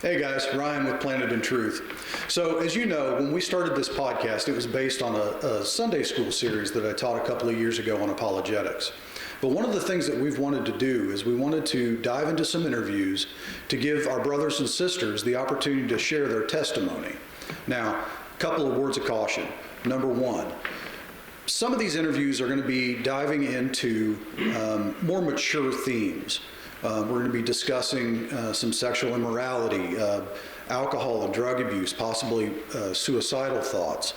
Hey guys, Ryan with Planted in Truth. So as you know, when we started this podcast, it was based on a Sunday school series that I taught a couple of years ago on apologetics. But one of the things that we've wanted to do is we wanted to dive into some interviews to give our brothers and sisters the opportunity to share their testimony. Now, a couple of words of caution. Number one, some of these interviews are going to be diving into more mature themes. We're going to be discussing some sexual immorality, alcohol and drug abuse, possibly suicidal thoughts.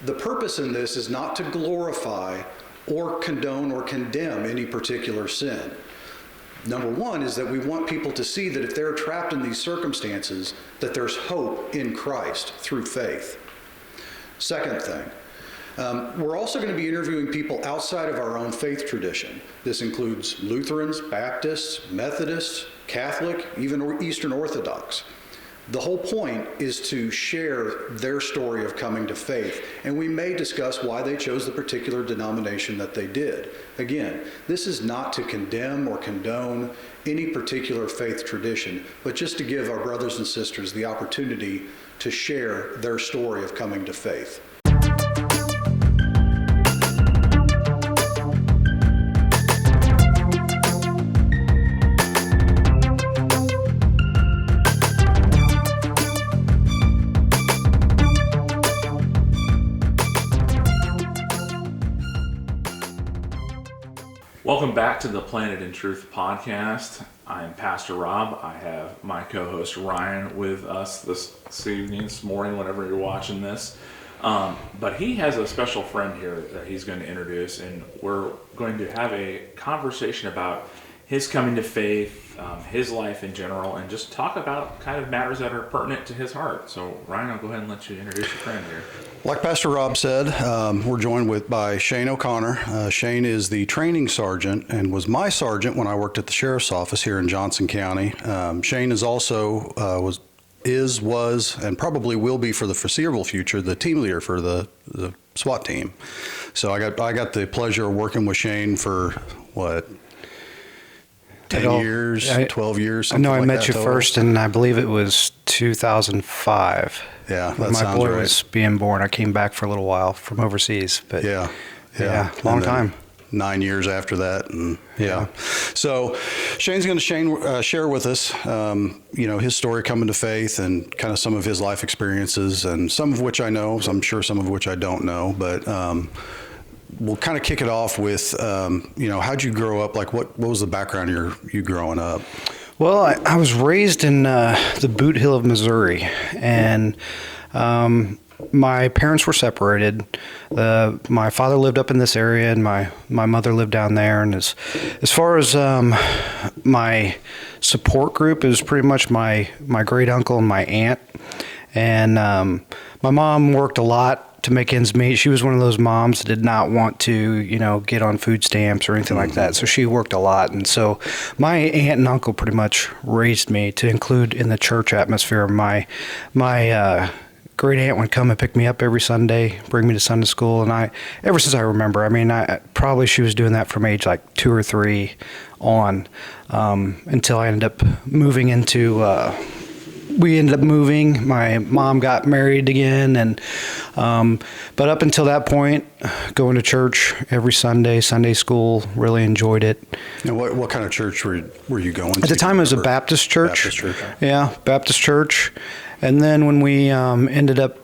The purpose in this is not to glorify or condone or condemn any particular sin. Number one is that we want people to see that if they're trapped in these circumstances, that there's hope in Christ through faith. Second thing, we're also going to be interviewing people outside of our own faith tradition. This includes Lutherans, Baptists, Methodists, Catholic, even Eastern Orthodox. The whole point is to share their story of coming to faith, and we may discuss why they chose the particular denomination that they did. Again, this is not to condemn or condone any particular faith tradition, but just to give our brothers and sisters the opportunity to share their story of coming to faith. Welcome back to the Planted in Truth podcast. I'm Pastor Rob. I have my co-host Ryan with us this evening, this morning, whenever you're watching this. But he has a special friend here that he's going to introduce, and we're going to have a conversation about his coming to faith, his life in general, and just talk about kind of matters that are pertinent to his heart. So Ryan, I'll go ahead and let you introduce your friend here. Like Pastor Rob said, we're joined by Shane O'Connor. Shane is the training sergeant and was my sergeant when I worked at the sheriff's office here in Johnson County. Shane is also was, and probably will be for the foreseeable future, the team leader for the SWAT team. So I got the pleasure of working with Shane for 10 years, 12 years. I know I met you first, and I believe it was 2005. Yeah, when my boy was being born. I came back for a little while from overseas, but yeah, long time. 9 years after that, and yeah. So Shane's going to share with us, his story coming to faith and kind of some of his life experiences, and some of which I know, so I'm sure some of which I don't know, but we'll kind of kick it off with, how'd you grow up? Like, what was the background you growing up? Well, I was raised in the Boot Hill of Missouri, and my parents were separated. My father lived up in this area, and my mother lived down there. And as far as my support group, it was pretty much my great uncle and my aunt. And my mom worked a lot to make ends meet. She was one of those moms that did not want to, get on food stamps or anything like that. So she worked a lot. And so my aunt and uncle pretty much raised me to include in the church atmosphere. My great aunt would come and pick me up every Sunday, bring me to Sunday school. And ever since I remember, she was doing that from age like 2 or 3 on, until I ended up moving into, my mom got married again, and but up until that point, going to church every Sunday school, really enjoyed it. And what kind of church were you going to? At the time, it was a Baptist church. Baptist church. Yeah, Baptist church. And then when we ended up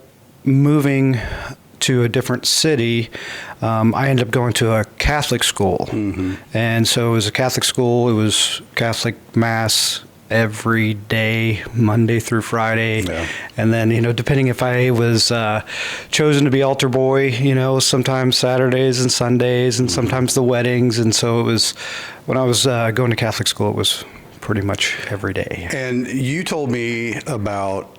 moving to a different city, I ended up going to a Catholic school. Mm-hmm. And so it was a Catholic school. It was Catholic Mass every day, Monday through Friday. Yeah. And then, depending if I was chosen to be altar boy, sometimes Saturdays and Sundays, and sometimes the weddings. And so it was, when I was going to Catholic school, it was pretty much every day. And you told me about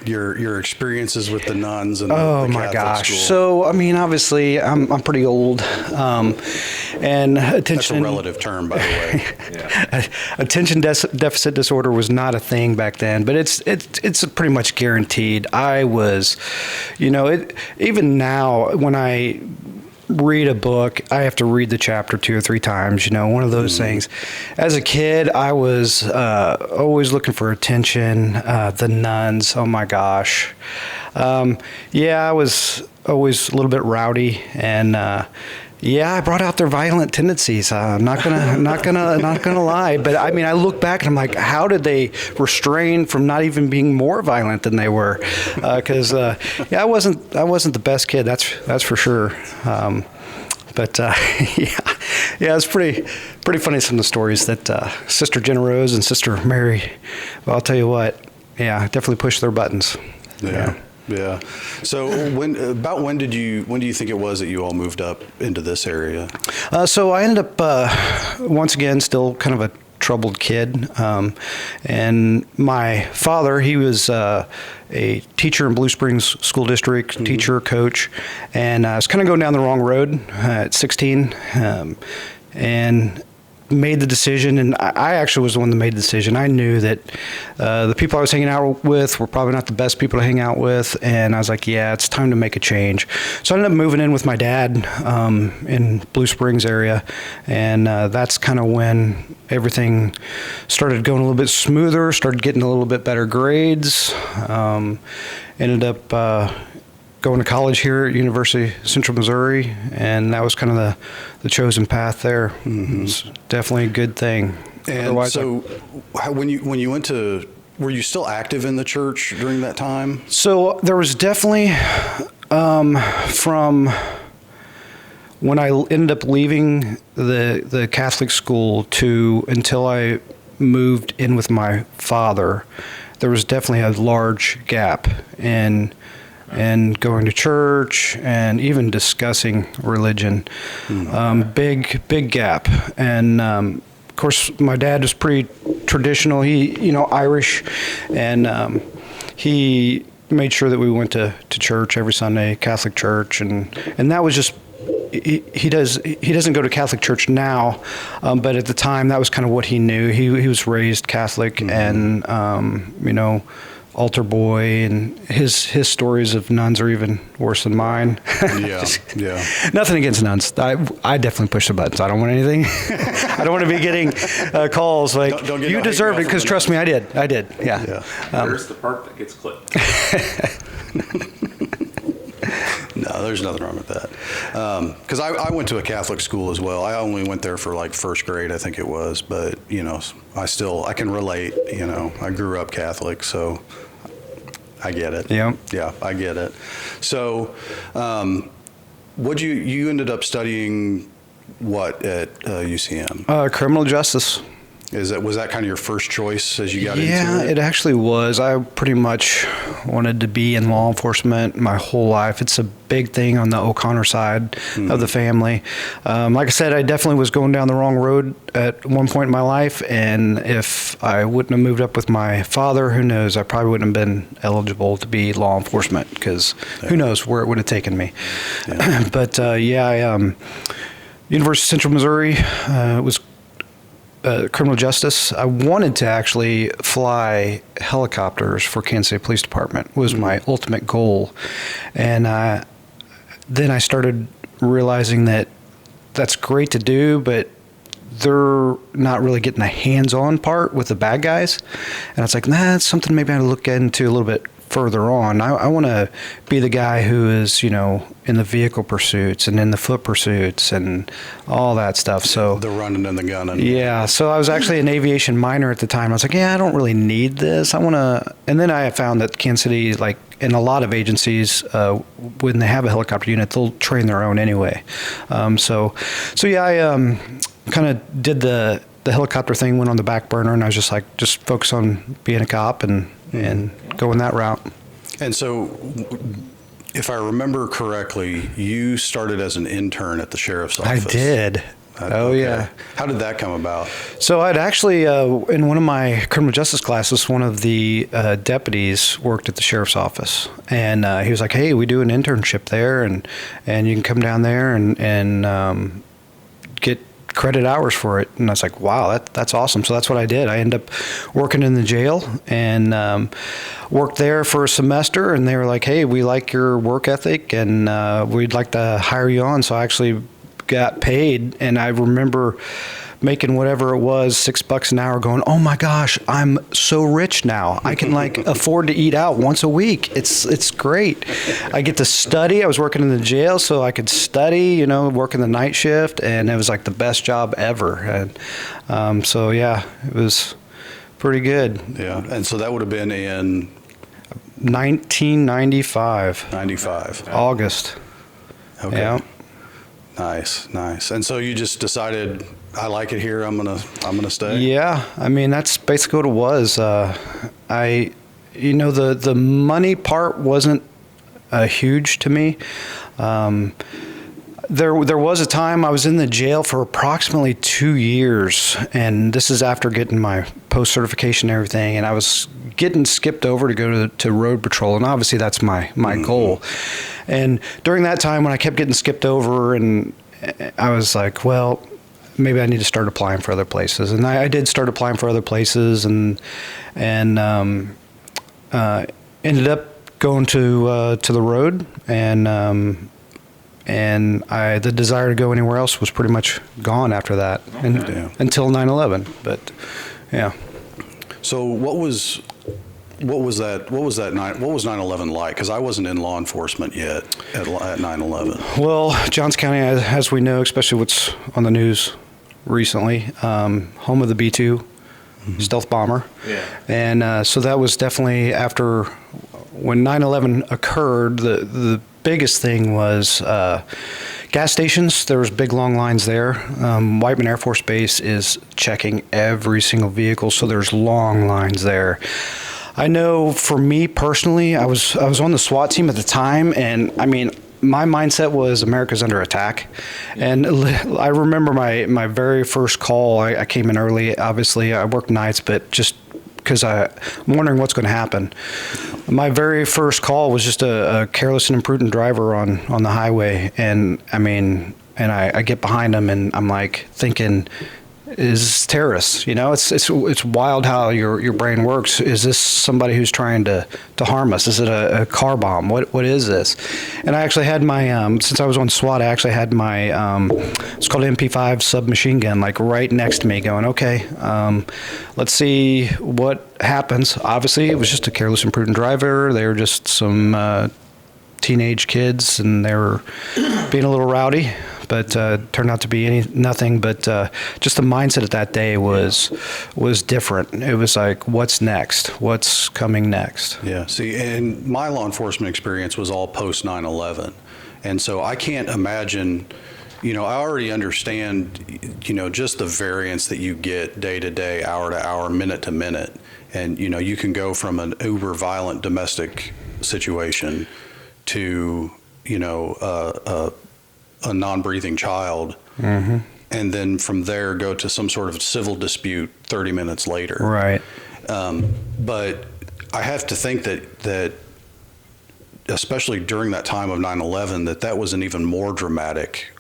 your experiences with the nuns and the Catholic my gosh school. So obviously I'm pretty old, and attention, that's a relative term, by the way. Yeah. Attention deficit disorder was not a thing back then, but it's pretty much guaranteed. I was, even now when I read a book, I have to read the chapter 2 or 3 times, one of those things. As a kid, I was always looking for attention. The nuns, oh my gosh. I was always a little bit rowdy, and I brought out their violent tendencies. I'm not gonna lie, but I mean, I look back and I'm like, how did they restrain from not even being more violent than they were? Because I wasn't the best kid. That's for sure. It's pretty funny, some of the stories that Sister Jenna Rose and Sister Mary. Well, I'll tell you what. Yeah, definitely push their buttons. Yeah. So when do you think it was that you all moved up into this area? So I ended up once again still kind of a troubled kid, and my father, he was a teacher in Blue Springs School District, teacher, coach, and I was kind of going down the wrong road at 16, and made the decision, and I actually was the one that made the decision. I knew that the people I was hanging out with were probably not the best people to hang out with, and I was like, it's time to make a change. So I ended up moving in with my dad in Blue Springs area, and that's kind of when everything started going a little bit smoother, started getting a little bit better grades, ended up going to college here at University of Central Missouri, and that was kind of the chosen path there. Mm-hmm. It's definitely a good thing. And otherwise, when you went to, were you still active in the church during that time? So there was definitely from when I ended up leaving the Catholic school to until I moved in with my father, there was definitely a large gap in going to church and even discussing religion. Big gap. And of course, my dad was pretty traditional. He, Irish, and he made sure that we went to church every Sunday, Catholic church, and that was just. He doesn't go to Catholic church now, but at the time that was kind of what he knew. He was raised Catholic, and altar boy, and his stories of nuns are even worse than mine. Yeah. Nothing against nuns. I definitely push the buttons. I don't want anything. I don't want to be getting calls like, don't you deserved it, because trust me, I did. Yeah. There's the part that gets clipped. No, there's nothing wrong with that. Because I went to a Catholic school as well. I only went there for like first grade, I think it was. But, I can relate. I grew up Catholic, so I get it. Yeah. Yeah, I get it. So you ended up studying what at UCM? Criminal justice. Was that kind of your first choice as you got into it? Yeah, it actually was. I pretty much wanted to be in law enforcement my whole life. It's a big thing on the O'Connor side of the family. Like I said, I definitely was going down the wrong road at one point in my life, and if I wouldn't have moved up with my father, who knows, I probably wouldn't have been eligible to be law enforcement, because who knows where it would have taken me. Yeah. But University of Central Missouri was criminal justice. I wanted to actually fly helicopters for Kansas City Police Department, was my ultimate goal. And then I started realizing that that's great to do, but they're not really getting the hands-on part with the bad guys. And it's like, that's something maybe I ought to look into a little bit further on. I want to be the guy who is, in the vehicle pursuits and in the foot pursuits and all that stuff. So the running and the gunning. Yeah. So I was actually an aviation minor at the time. I was like, I don't really need this. I want to. And then I found that Kansas City, like in a lot of agencies, when they have a helicopter unit, they'll train their own anyway. I kind of did the helicopter thing, went on the back burner, and I was just focus on being a cop and going that route. And so, if I remember correctly, you started as an intern at the sheriff's office. I did. Yeah. How did that come about? So I'd actually, in one of my criminal justice classes, one of the deputies worked at the sheriff's office, and he was like, "Hey, we do an internship there, and you can come down there and get credit hours for it." And I was like, wow, that's awesome. So that's what I did. I ended up working in the jail, and worked there for a semester, and they were like, "Hey, we like your work ethic, and we'd like to hire you on." So I actually got paid, and I remember making whatever it was, $6 an hour, going, "Oh my gosh, I'm so rich now. I can like afford to eat out once a week. It's great. I get to study." I was working in the jail, so I could study, working the night shift, and it was like the best job ever. And so yeah, it was pretty good. Yeah. And so that would have been in 1995, 95. August. Okay. Yeah. Nice. And so you just decided, I like it here. I'm gonna stay. Yeah, I mean that's basically what it was. The money part wasn't huge to me. There was a time I was in the jail for approximately 2 years, and this is after getting my post certification and everything, and I was getting skipped over to go to road patrol, and obviously that's my goal. And during that time when I kept getting skipped over, and I was like, well, maybe I need to start applying for other places. And I did start applying for other places, and ended up going to the road, and the desire to go anywhere else was pretty much gone after that, until 9/11. But yeah. So what was 9/11 like? Because I wasn't in law enforcement yet at 9/11. Well, Johns County, as we know, especially what's on the news recently, home of the B-2 stealth bomber. Yeah. And so that was definitely after when 9/11 occurred. The biggest thing was gas stations. There was big long lines there. Whiteman Air Force Base is checking every single vehicle, so there's long lines there. I know for me personally, I was on the SWAT team at the time, and I mean, my mindset was America's under attack. And I remember my very first call. I came in early. Obviously, I worked nights, but just because I'm wondering what's going to happen. My very first call was just a careless and imprudent driver on the highway, and I get behind him, and I'm like thinking, is terrorists. It's wild how your brain works. Is this somebody who's trying to harm us? Is it a car bomb? What is this? And I actually had my since I was on SWAT, I actually had my it's called MP5 submachine gun, like right next to me, going, okay, let's see what happens. Obviously, it was just a careless, imprudent driver. They were just some teenage kids, and they were being a little rowdy. But turned out to be nothing. But just the mindset of that day was different. It was like, what's next? What's coming next? Yeah. See, and my law enforcement experience was all post 9/11, and so I can't imagine. I already understand. Just the variance that you get day to day, hour to hour, minute to minute, and you can go from an uber violent domestic situation to a non-breathing child, and then from there go to some sort of civil dispute 30 minutes later. Right. But I have to think that especially during that time of 9/11, that was an even more dramatic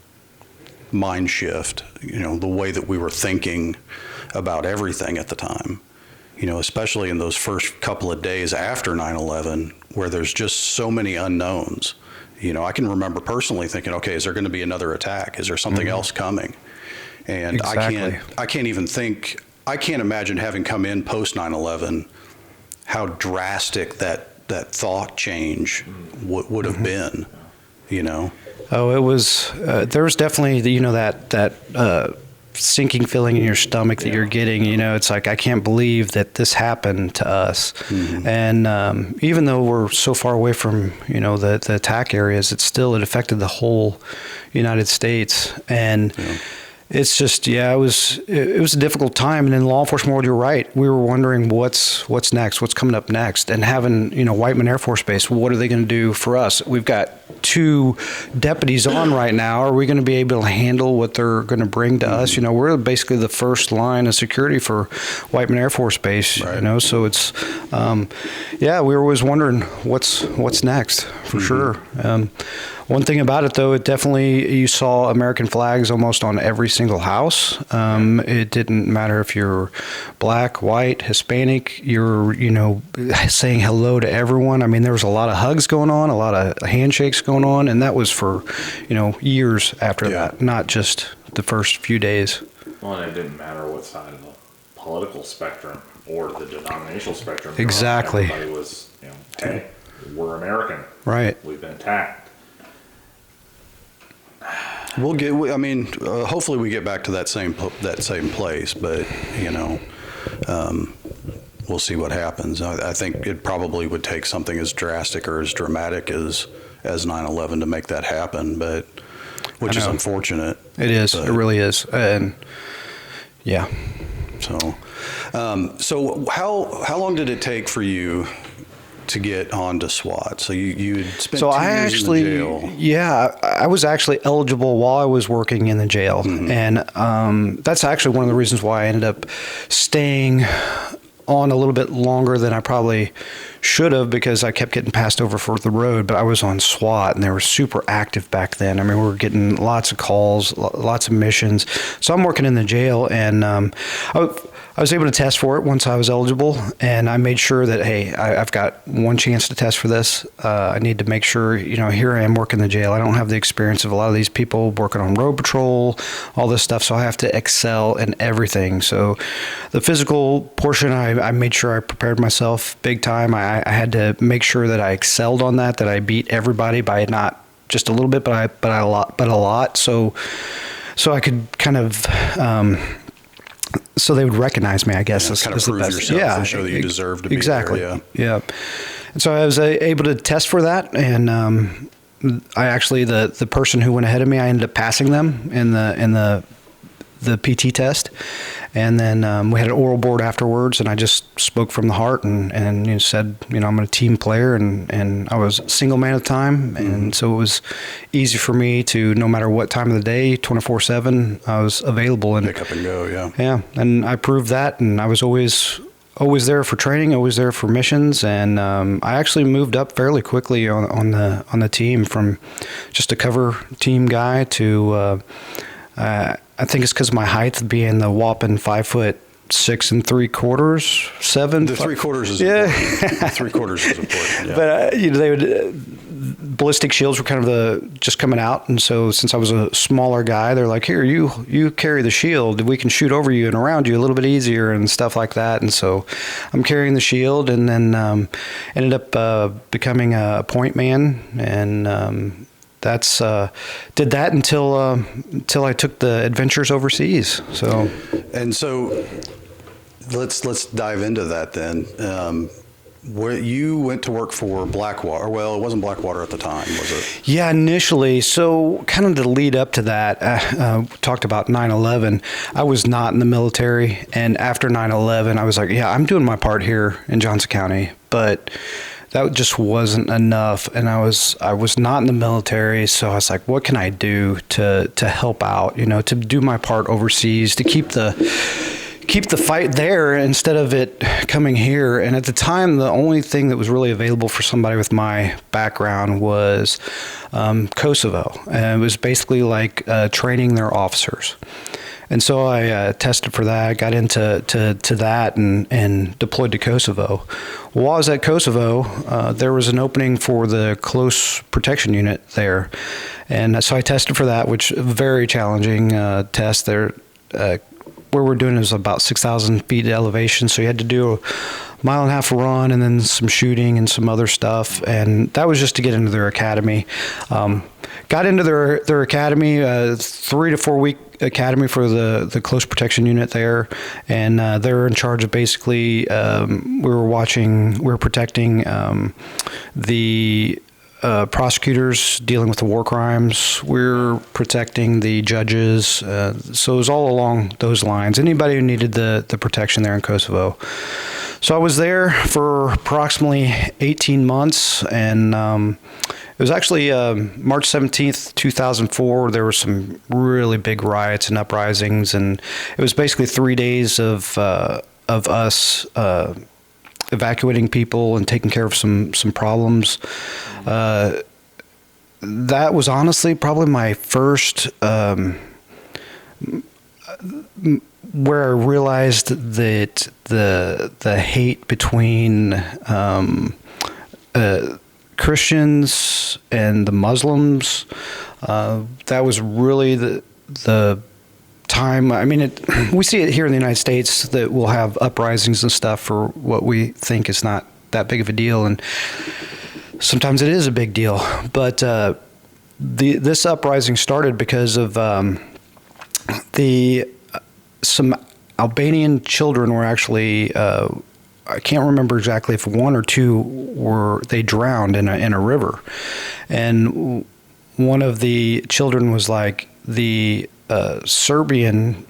mind shift, the way that we were thinking about everything at the time, especially in those first couple of days after 9/11, where there's just so many unknowns. I can remember personally thinking, okay, is there going to be another attack? Is there something else coming? And exactly. I can't imagine having come in post 9/11, how drastic that thought change would have been, Oh, it was, there was definitely, that sinking feeling in your stomach that you're getting. It's like, I can't believe that this happened to us. And even though we're so far away from the attack areas, it affected the whole United States. And it's just, it was a difficult time. And in the law enforcement world, you're right, we were wondering what's next, what's coming up next. And having Whiteman Air Force Base, what are they going to do for us? We've got 2 deputies on right now. Are we going to be able to handle what they're going to bring to us? We're basically the first line of security for Whiteman Air Force Base. Right. So it's we were always wondering what's next for sure. One thing about it, though, it definitely, you saw American flags almost on every single house. It didn't matter if you're black, white, Hispanic, you're, saying hello to everyone. I mean, there was a lot of hugs going on, a lot of handshakes going on, and that was for, years after that, not just the first few days. Well, and it didn't matter what side of the political spectrum or the denominational spectrum. Exactly. Everybody was, hey, we're American. Right. We've been attacked. Hopefully we get back to that same place, but we'll see what happens. I think it probably would take something as drastic or as dramatic as 9/11 to make that happen, which is unfortunate. It is. It really is. And yeah. So how long did it take for you to get onto SWAT? So you had spent 2 years in the jail. Yeah, I was actually eligible while I was working in the jail. Mm-hmm. And that's actually one of the reasons why I ended up staying on a little bit longer than I probably should have, because I kept getting passed over for the road. But I was on SWAT, and they were super active back then. I mean, we were getting lots of calls, lots of missions. So I'm working in the jail, and I was able to test for it once I was eligible, and I made sure that, hey, I've got one chance to test for this. I need to make sure, here I am working the jail. I don't have the experience of a lot of these people working on road patrol, all this stuff, so I have to excel in everything. So the physical portion, I made sure I prepared myself big time. I had to make sure that I excelled on that I beat everybody by not just a little bit, but a lot. So I could kind of... so they would recognize me, I guess. Kind of prove yourself and show that you deserve to be there. Yeah. And so I was able to test for that, and I actually, the person who went ahead of me, I ended up passing them in the PT test, and then we had an oral board afterwards, and I just spoke from the heart and said, I'm a team player, and I was single man at the time, and so it was easy for me to, no matter what time of the day, 24/7, I was available and pick up and go. Yeah, and I proved that, and I was always there for training, always there for missions, and I actually moved up fairly quickly on the team from just a cover team guy to. I think it's because of my height, being the whopping 5'6" 3/4, 7. The 3/4 is important. The 3/4 is important. Yeah. But they would ballistic shields were kind of just coming out, and so since I was a smaller guy, they're like, here, you carry the shield. We can shoot over you and around you a little bit easier and stuff like that. And so I'm carrying the shield, and then ended up becoming a point man, and that's did that until I took the adventures overseas. So let's dive into that then. Where you went to work for Blackwater? Well, it wasn't Blackwater at the time, was it? Yeah, initially. So kind of the lead up to that, talked about 9/11. I was not in the military, and after 9/11, I was like, yeah, I'm doing my part here in Johnson County, but that just wasn't enough, and I was not in the military, so I was like, what can I do to help out, to do my part overseas, to keep the fight there instead of it coming here. And at the time, the only thing that was really available for somebody with my background was Kosovo, and it was basically like training their officers. And so I tested for that, got into that, and deployed to Kosovo. While I was at Kosovo, there was an opening for the close protection unit there. And so I tested for that, which very challenging test there. Where we're doing is about 6,000 feet elevation, so you had to do a mile and a half run and then some shooting and some other stuff, and that was just to get into their academy. Got into their academy, 3 to 4 week academy for the close protection unit there, and they're in charge of basically we were protecting the prosecutors dealing with the war crimes. We're protecting the judges. So it was all along those lines. Anybody who needed the protection there in Kosovo. So I was there for approximately 18 months, and it was actually March 17th, 2004. There were some really big riots and uprisings, and it was basically 3 days of us evacuating people and taking care of some problems. that was honestly probably my first where I realized that the hate between Christians and the Muslims, that was really the time. I mean, we see it here in the United States that we'll have uprisings and stuff for what we think is not that big of a deal, and sometimes it is a big deal. But this uprising started because of some Albanian children were actually. I can't remember exactly if one or two they drowned in a river, and one of the children was like the Serbian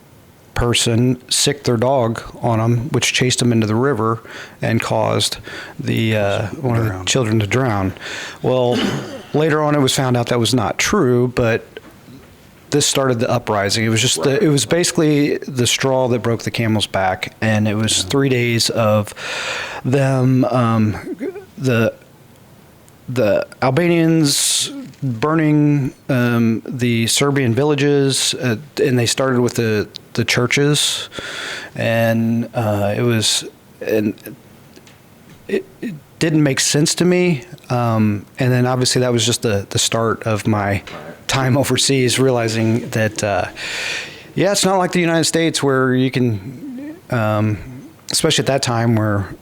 person sicked their dog on them, which chased them into the river and caused the one of the children to drown. Well, later on, it was found out that was not true, but this started the uprising. It was just it was basically the straw that broke the camel's back, and it was 3 days of them, the Albanians burning the Serbian villages, and they started with the churches, and it didn't make sense to me, and then obviously that was just the start of my time overseas, realizing that it's not like the United States where you can, especially at that time where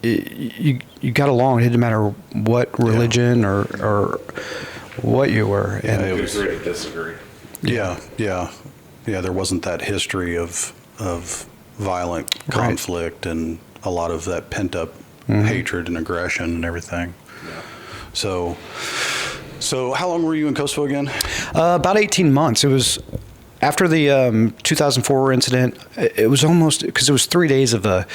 you got along. It didn't matter what religion or what you were. And it was agree to disagree. Yeah. There wasn't that history of violent conflict and a lot of that pent up hatred and aggression and everything. Yeah. So how long were you in Kosovo again? About 18 months. It was after the 2004 incident. It was almost, because it was 3 days of a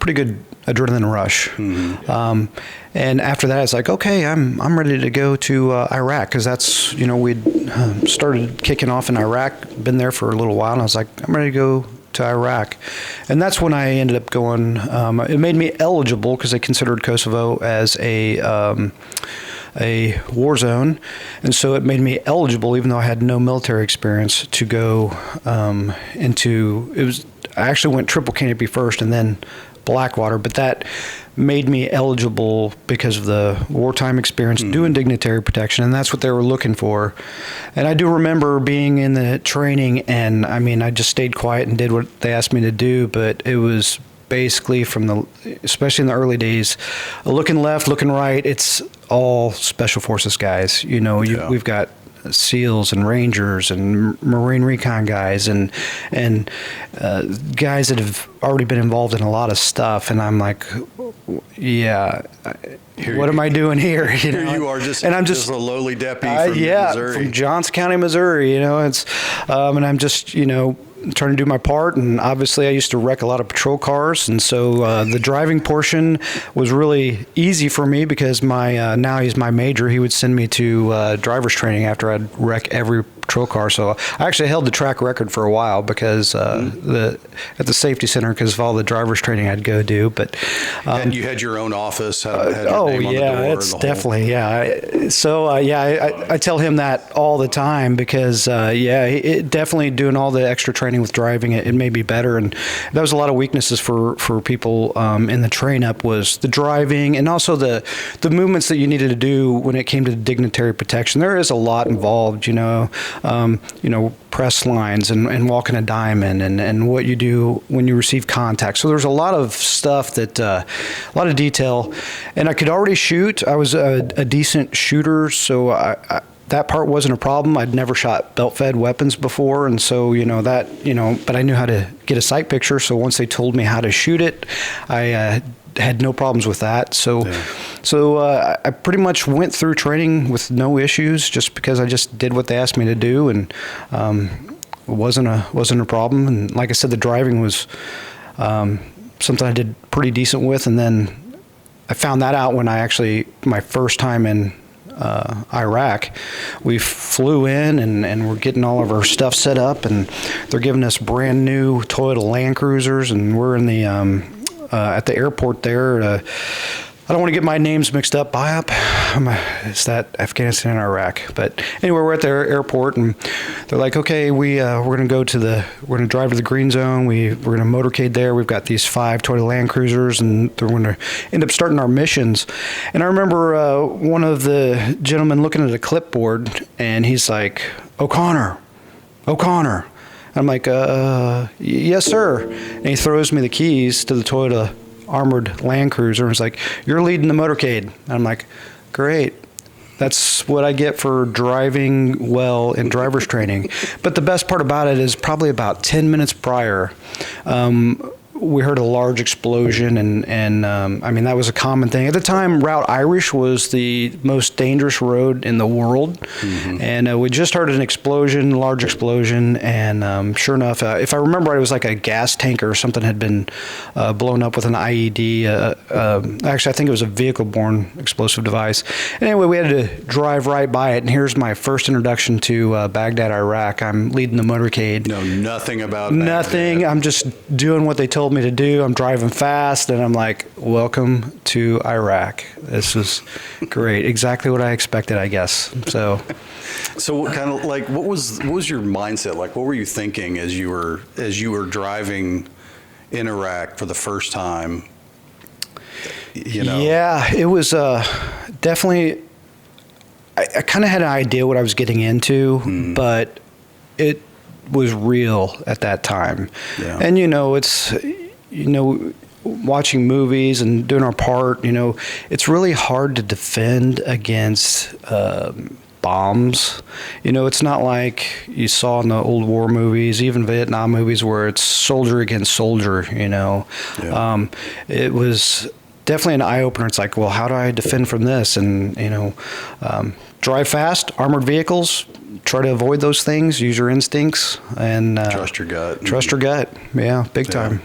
pretty good adrenaline rush. Mm-hmm. And after that, it's like, okay, I'm ready to go to Iraq, because that's, we'd started kicking off in Iraq, been there for a little while, and I was like, I'm ready to go to Iraq. And that's when I ended up going. It made me eligible because they considered Kosovo as a war zone, and so it made me eligible, even though I had no military experience, to go into. I actually went triple canopy first, and then Blackwater, but that made me eligible because of the wartime experience doing dignitary protection, and that's what they were looking for. And I do remember being in the training, and I mean, I just stayed quiet and did what they asked me to do, but it was basically especially in the early days, looking left, looking right, it's all special forces guys. We've got SEALs and Rangers and Marine Recon guys and guys that have already been involved in a lot of stuff, and I'm like, what am I doing here? Here you are, just a lowly deputy from Missouri. From Johnson County, Missouri. It's and I'm just trying to do my part, and obviously I used to wreck a lot of patrol cars, and so the driving portion was really easy for me because now he's my major. He would send me to driver's training after I'd wreck every patrol car. So I actually held the track record for a while because at the safety center, because of all the driver's training I'd go do. But and you had your own office. Had your name on the door, it's definitely I tell him that all the time because it definitely doing all the extra training with driving it made me better, and that was a lot of weaknesses for people in the train up was the driving and also the movements that you needed to do when it came to dignitary protection. There is a lot involved, press lines and walking a diamond and what you do when you receive contact. So there's a lot of stuff that a lot of detail, and I could already shoot. I was a decent shooter, so that part wasn't a problem. I'd never shot belt-fed weapons before, and so but I knew how to get a sight picture. So once they told me how to shoot it, I had no problems with that. So I pretty much went through training with no issues, just because I just did what they asked me to do, and it wasn't a problem. And like I said, the driving was something I did pretty decent with, and then I found that out when my first time in Iraq. We flew in and we're getting all of our stuff set up, and they're giving us brand new Toyota Land Cruisers, and we're in the at the airport there. I don't want to get my names mixed up. BIAP, is that Afghanistan and Iraq? But anyway, we're at the airport, and they're like, okay, we're going to drive to the green zone. We're going to motorcade there. We've got these 5 Toyota Land Cruisers, and they're going to end up starting our missions. And I remember one of the gentlemen looking at a clipboard, and he's like, O'Connor. And I'm like, yes, sir. And he throws me the keys to the Toyota armored Land Cruiser and was like, you're leading the motorcade. And I'm like, great. That's what I get for driving well in driver's training. But the best part about it is probably about 10 minutes prior, we heard a large explosion, and I mean, that was a common thing. At the time, Route Irish was the most dangerous road in the world, and we just heard an explosion, large explosion, and sure enough, if I remember right, it was like a gas tanker or something had been blown up with an IED. Actually, I think it was a vehicle-borne explosive device. And anyway, we had to drive right by it, and here's my first introduction to Baghdad, Iraq. I'm leading the motorcade. Know nothing about Nothing. Baghdad. I'm just doing what they told me to do. I'm driving fast, and I'm like, welcome to Iraq. This was great. Exactly what I expected, I guess. So what kind of like what was your mindset like? What were you thinking as you were driving in Iraq for the first time? You know? Yeah, it was definitely. I kind of had an idea what I was getting into, but it was real at that time. Yeah. And it's watching movies and doing our part, it's really hard to defend against bombs. It's not like you saw in the old war movies, even Vietnam movies, where it's soldier against soldier. Yeah. It was definitely an eye-opener. It's like, well, how do I defend from this? And drive fast, armored vehicles, try to avoid those things, use your instincts, and Trust your gut. Trust your gut. Yeah, big time.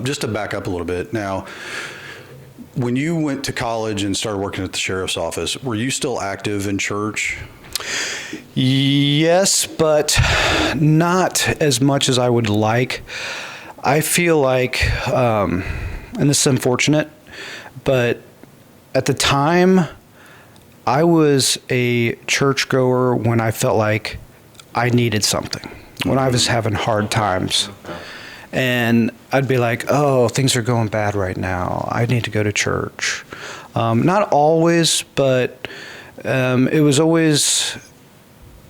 Just to back up a little bit now, when you went to college and started working at the sheriff's office, were you still active in church? Yes, but not as much as I would like. I feel like, and this is unfortunate, but at the time, I was a churchgoer when I felt like I needed something, when I was having hard times. And I'd be like, oh, things are going bad right now. I need to go to church. Not always, but it was always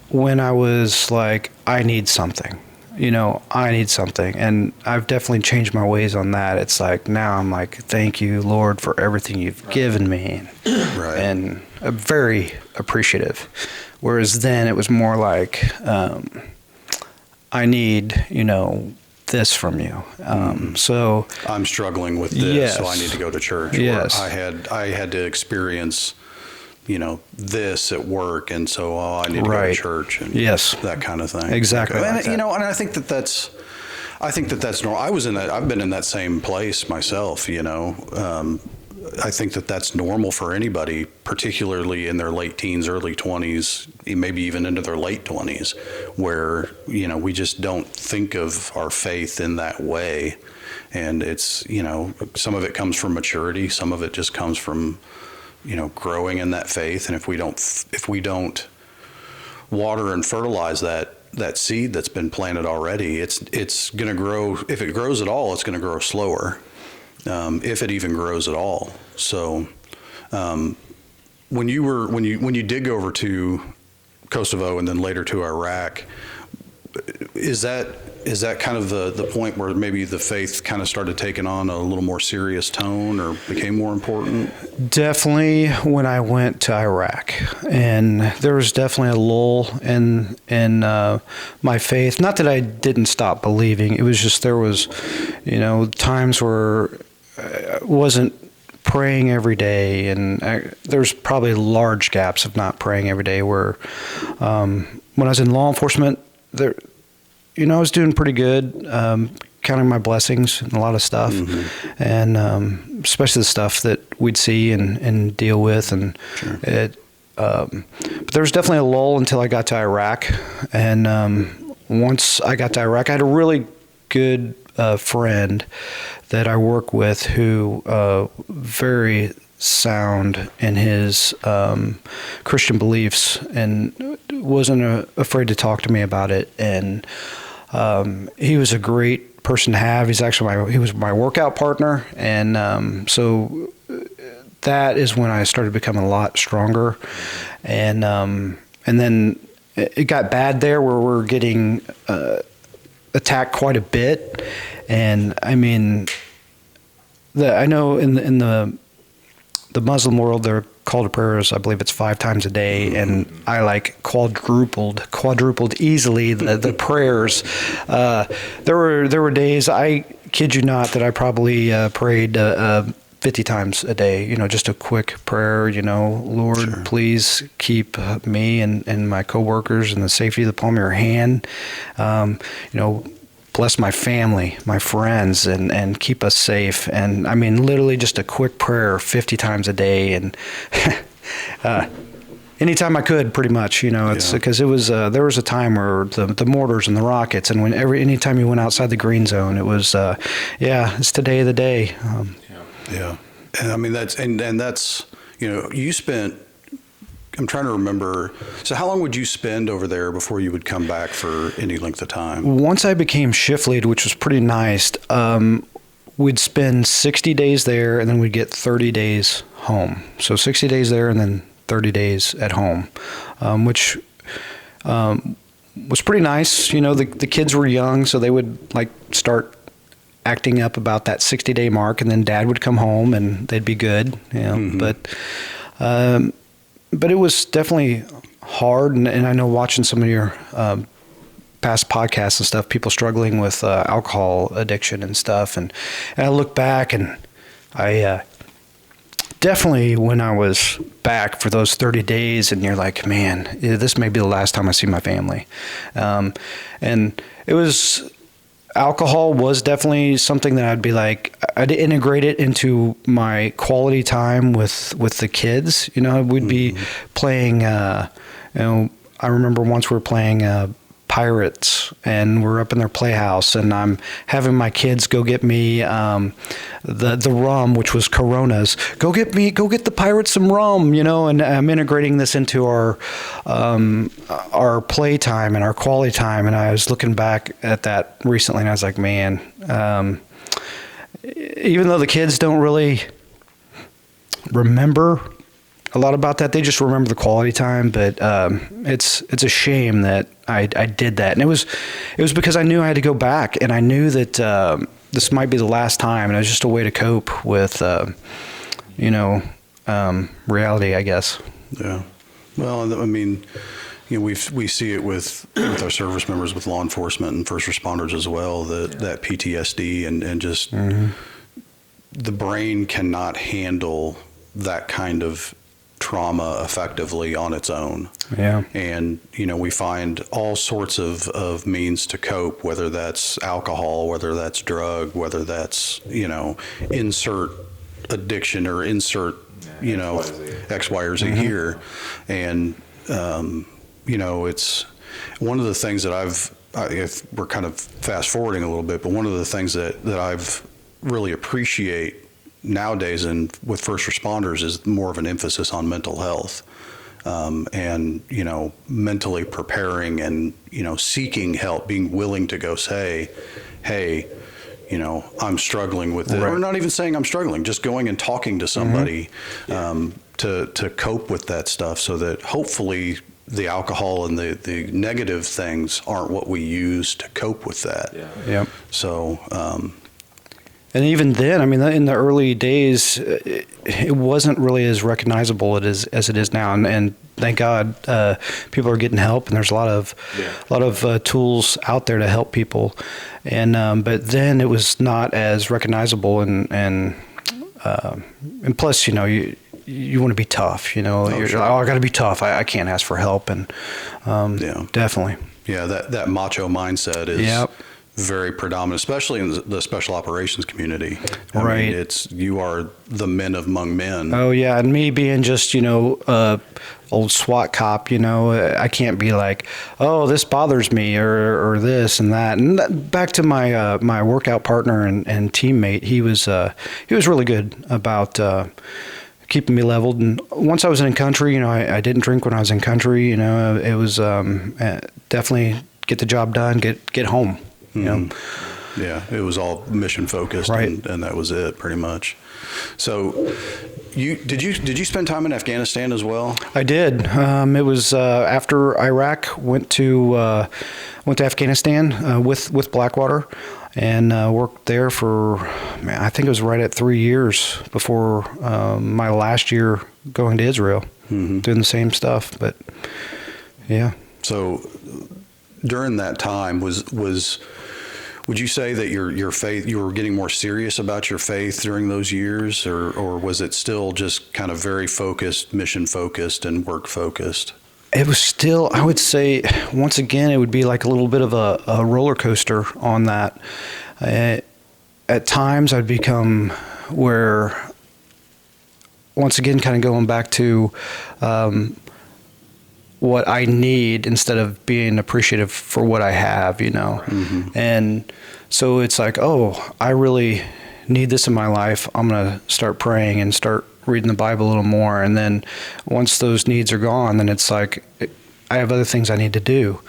when I was like, I need something. I need something. And I've definitely changed my ways on that. It's like, now I'm like, thank you, Lord, for everything you've given me. Right. And I'm very appreciative. Whereas then it was more like, I need, this from you. So I'm struggling with this, Yes. so I need to go to church. Yes. Or I had to experience, this at work, and so I need to go Right. to church, and Yes. that kind of thing. Exactly And, like that. and I think that's normal. I've been in that same place myself. I think that's normal for anybody, particularly in their late teens, early 20s, maybe even into their late 20s, where, we just don't think of our faith in that way. And it's, some of it comes from maturity. Some of it just comes from, growing in that faith. And if we don't water and fertilize that seed that's been planted already, it's going to grow. If it grows at all, it's going to grow slower. If it even grows at all. So, when you did go over to Kosovo and then later to Iraq, is that kind of the point where maybe the faith kind of started taking on a little more serious tone or became more important? Definitely when I went to Iraq, and there was definitely a lull in my faith. Not that I didn't stop believing. It was just there was, times where I wasn't praying every day, and there's probably large gaps of not praying every day. Where when I was in law enforcement, there, I was doing pretty good, counting my blessings and a lot of stuff, and especially the stuff that we'd see and deal with, and Sure. but there was definitely a lull until I got to Iraq, and once I got to Iraq, I had a really good friend that I work with who very sound in his Christian beliefs and wasn't afraid to talk to me about it. And he was a great person to have. He was my workout partner, and so that is when I started becoming a lot stronger. And then it got bad there where we're getting attacked quite a bit. And I mean, I know in the Muslim world, they're call to prayers, I believe it's 5 times a day, and I like quadrupled easily the prayers. There were days, I kid you not, that I probably prayed 50 times a day, just a quick prayer, Lord, sure, please keep me and my coworkers in the safety of the palm of your hand. Bless my family, my friends, and keep us safe. And I mean, literally just a quick prayer 50 times a day. And anytime I could, pretty much, it's because it was, there was a time where the mortars and the rockets, and anytime you went outside the green zone, it was, it's today the day. Yeah. And I mean, that's, you spent, I'm trying to remember. So how long would you spend over there before you would come back for any length of time? Once I became shift lead, which was pretty nice, we'd spend 60 days there and then we'd get 30 days home. So 60 days there and then 30 days at home, which was pretty nice. The kids were young, so they would start acting up about that 60-day mark, and then Dad would come home and they'd be good. Mm-hmm. But it was definitely hard, and I know watching some of your past podcasts and stuff, people struggling with alcohol addiction and stuff, and I look back, and I definitely, when I was back for those 30 days, and you're like, man, this may be the last time I see my family, and it was. Alcohol was definitely something that I'd be like, I'd integrate it into my quality time with the kids. We'd be playing, I remember once we were playing Pirates, and we're up in their playhouse, and I'm having my kids go get me the rum, which was Coronas. Go get the Pirates some rum, and I'm integrating this into our play time and our quality time. And I was looking back at that recently, and I was like, man, even though the kids don't really remember a lot about that, they just remember the quality time. But it's a shame that I did that, and it was because I knew I had to go back, and I knew that this might be the last time, and it was just a way to cope with reality, I guess. Yeah. Well, I mean, we see it with our service members, with law enforcement and first responders as well, that PTSD and just the brain cannot handle that kind of trauma effectively on its own. Yeah. And, we find all sorts of means to cope, whether that's alcohol, whether that's drug, whether that's, insert addiction or insert, X, Y, or Z here. And, it's one of the things that if we're kind of fast forwarding a little bit, but one of the things that I've really appreciate nowadays and with first responders is more of an emphasis on mental health, and mentally preparing and seeking help, being willing to go say, hey, I'm struggling with it, right. Or not even saying I'm struggling, just going and talking to somebody to cope with that stuff, so that hopefully the alcohol and the negative things aren't what we use to cope with that. Yeah. So. And even then, I mean, in the early days, it wasn't really as recognizable as it is now. And thank God, people are getting help, and there's a lot of tools out there to help people. And but then it was not as recognizable, and plus, you want to be tough. You're like, I got to be tough. I can't ask for help, and definitely. Yeah, that macho mindset is. Yep. Very predominant, especially in the special operations community. I mean, you are the men among men. Oh yeah, and me being just old SWAT cop, I can't be like, oh, this bothers me or this and that. And back to my my workout partner and teammate, he was really good about keeping me leveled. And once I was in country, I didn't drink when I was in country. It was definitely get the job done, get home. You know. Yeah, it was all mission focused, Right. and that was it pretty much. So, did you spend time in Afghanistan as well? I did. It was after Iraq. Went to Afghanistan with Blackwater, and worked there for, I think it was right at 3 years before my last year going to Israel, doing the same stuff. But yeah. So, during that time, would you say that your faith, you were getting more serious about your faith during those years, or was it still just kind of very focused, mission focused, and work focused? It was still, I would say, once again, it would be like a little bit of a roller coaster on that. At times, I'd become where, once again, kind of going back to what I need instead of being appreciative for what I have, And so it's like, oh, I really need this in my life. I'm going to start praying and start reading the Bible a little more. And then once those needs are gone, then it's like, I have other things I need to do.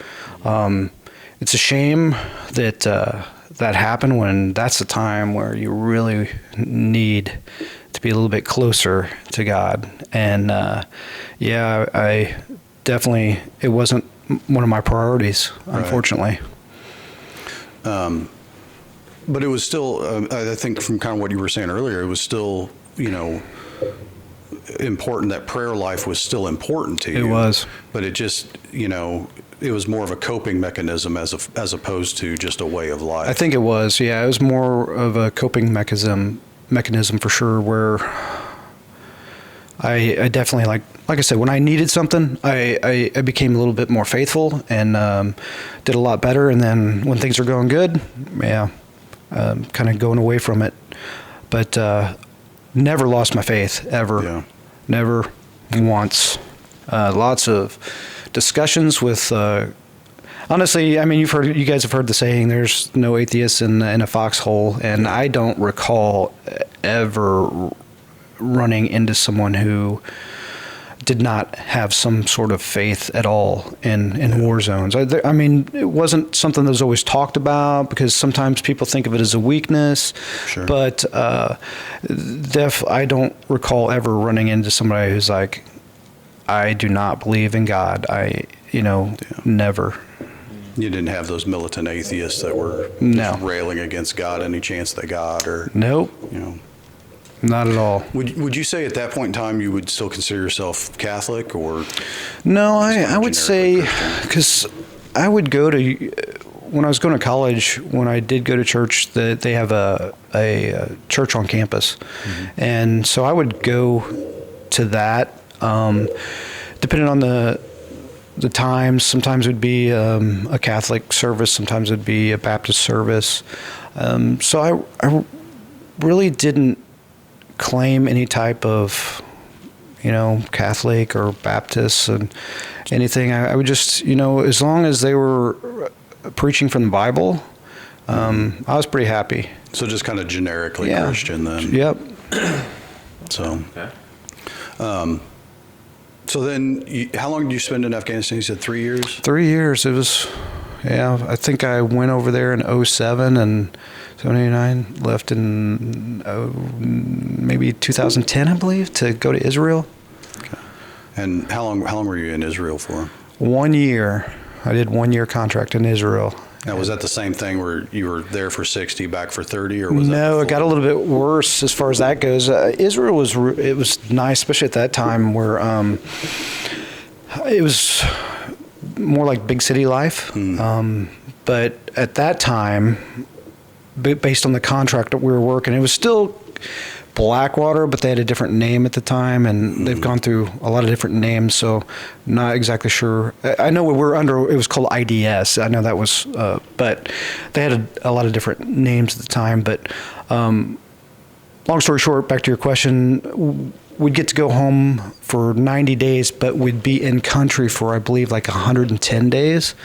It's a shame that that happened when that's the time where you really need to be a little bit closer to God. And I definitely, it wasn't one of my priorities, unfortunately. But it was still, I think from kind of what you were saying earlier, it was still, important, that prayer life was still important to you. It was. But it just, it was more of a coping mechanism as opposed to just a way of life. I think it was, yeah. It was more of a coping mechanism for sure, where I definitely, like I said, when I needed something, I became a little bit more faithful and did a lot better. And then when things are going good, kind of going away from it. But never lost my faith, ever. Yeah. Never once. Lots of discussions with, honestly, I mean, you guys have heard the saying, there's no atheists in a foxhole. And I don't recall ever running into someone who did not have some sort of faith at all in war zones. I mean, it wasn't something that was always talked about because sometimes people think of it as a weakness. Sure. But I don't recall ever running into somebody who's like, I do not believe in God. Never. You didn't have those militant atheists that were No. just railing against God any chance they got, or Nope, not at all. Would you say at that point in time you would still consider yourself Catholic, or? No, I would say, generically Christian? because I would go to, when I was going to college, when I did go to church, they have a church on campus. And so I would go to that, depending on the times. Sometimes it would be a Catholic service, sometimes it would be a Baptist service. So I really didn't claim any type of, Catholic or Baptist and anything. I would just, as long as they were preaching from the Bible, I was pretty happy. So just kind of generically Yeah. Christian then. Yep. So, Okay. so then how long did you spend in Afghanistan? You said 3 years? 3 years. It was, I think I went over there in 2007 and 1989, left in maybe 2010, I believe, to go to Israel. And how long were you in Israel for? 1 year. I did 1 year contract in Israel. Now, was that the same thing where you were there for 60, back for 30, or was that No, before? it got a little bit worse as far as that goes. Israel was nice, especially at that time where it was more like big city life. But at that time, based on the contract that we were working, it was still Blackwater, but they had a different name at the time, and they've gone through a lot of different names, so not exactly sure. I know we were under, it was called IDS. I know that was, but they had a lot of different names at the time. But long story short, back to your question, we'd get to go home for 90 days, but we'd be in country for, I believe, like 110 days.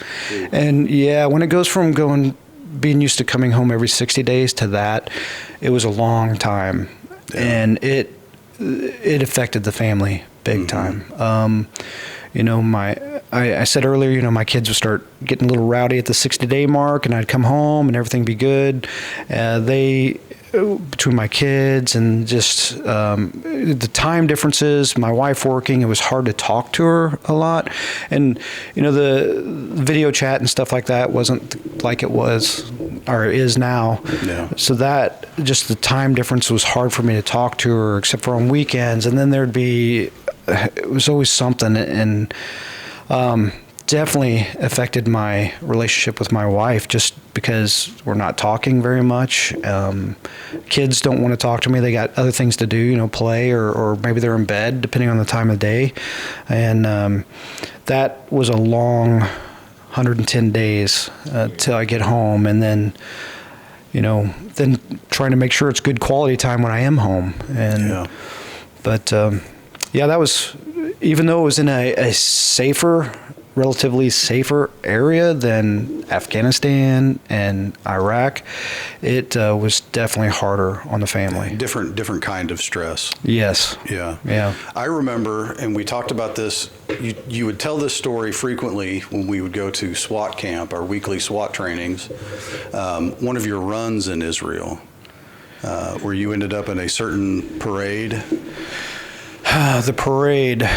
And yeah, when it goes from being used to coming home every 60 days to that, it was a long time. Yeah. And it it affected the family big time. I said earlier, my kids would start getting a little rowdy at the 60-day mark, and I'd come home and everything be good. Between my kids and just the time differences, my wife working, it was hard to talk to her a lot. And, the video chat and stuff like that wasn't like it was or is now. Yeah. So that, just the time difference was hard for me to talk to her, except for on weekends. And then it was always something. And definitely affected my relationship with my wife, just because we're not talking very much. Kids don't want to talk to me. They got other things to do, play, or maybe they're in bed, depending on the time of day. And that was a long 110 days till I get home. And then, then trying to make sure it's good quality time when I am home. And, but that was, even though it was in a relatively safer area than Afghanistan and Iraq, it was definitely harder on the family. Different kind of stress. Yes. Yeah. I remember, and we talked about this, you would tell this story frequently when we would go to SWAT camp, our weekly SWAT trainings. One of your runs in Israel, where you ended up in a certain parade. The parade.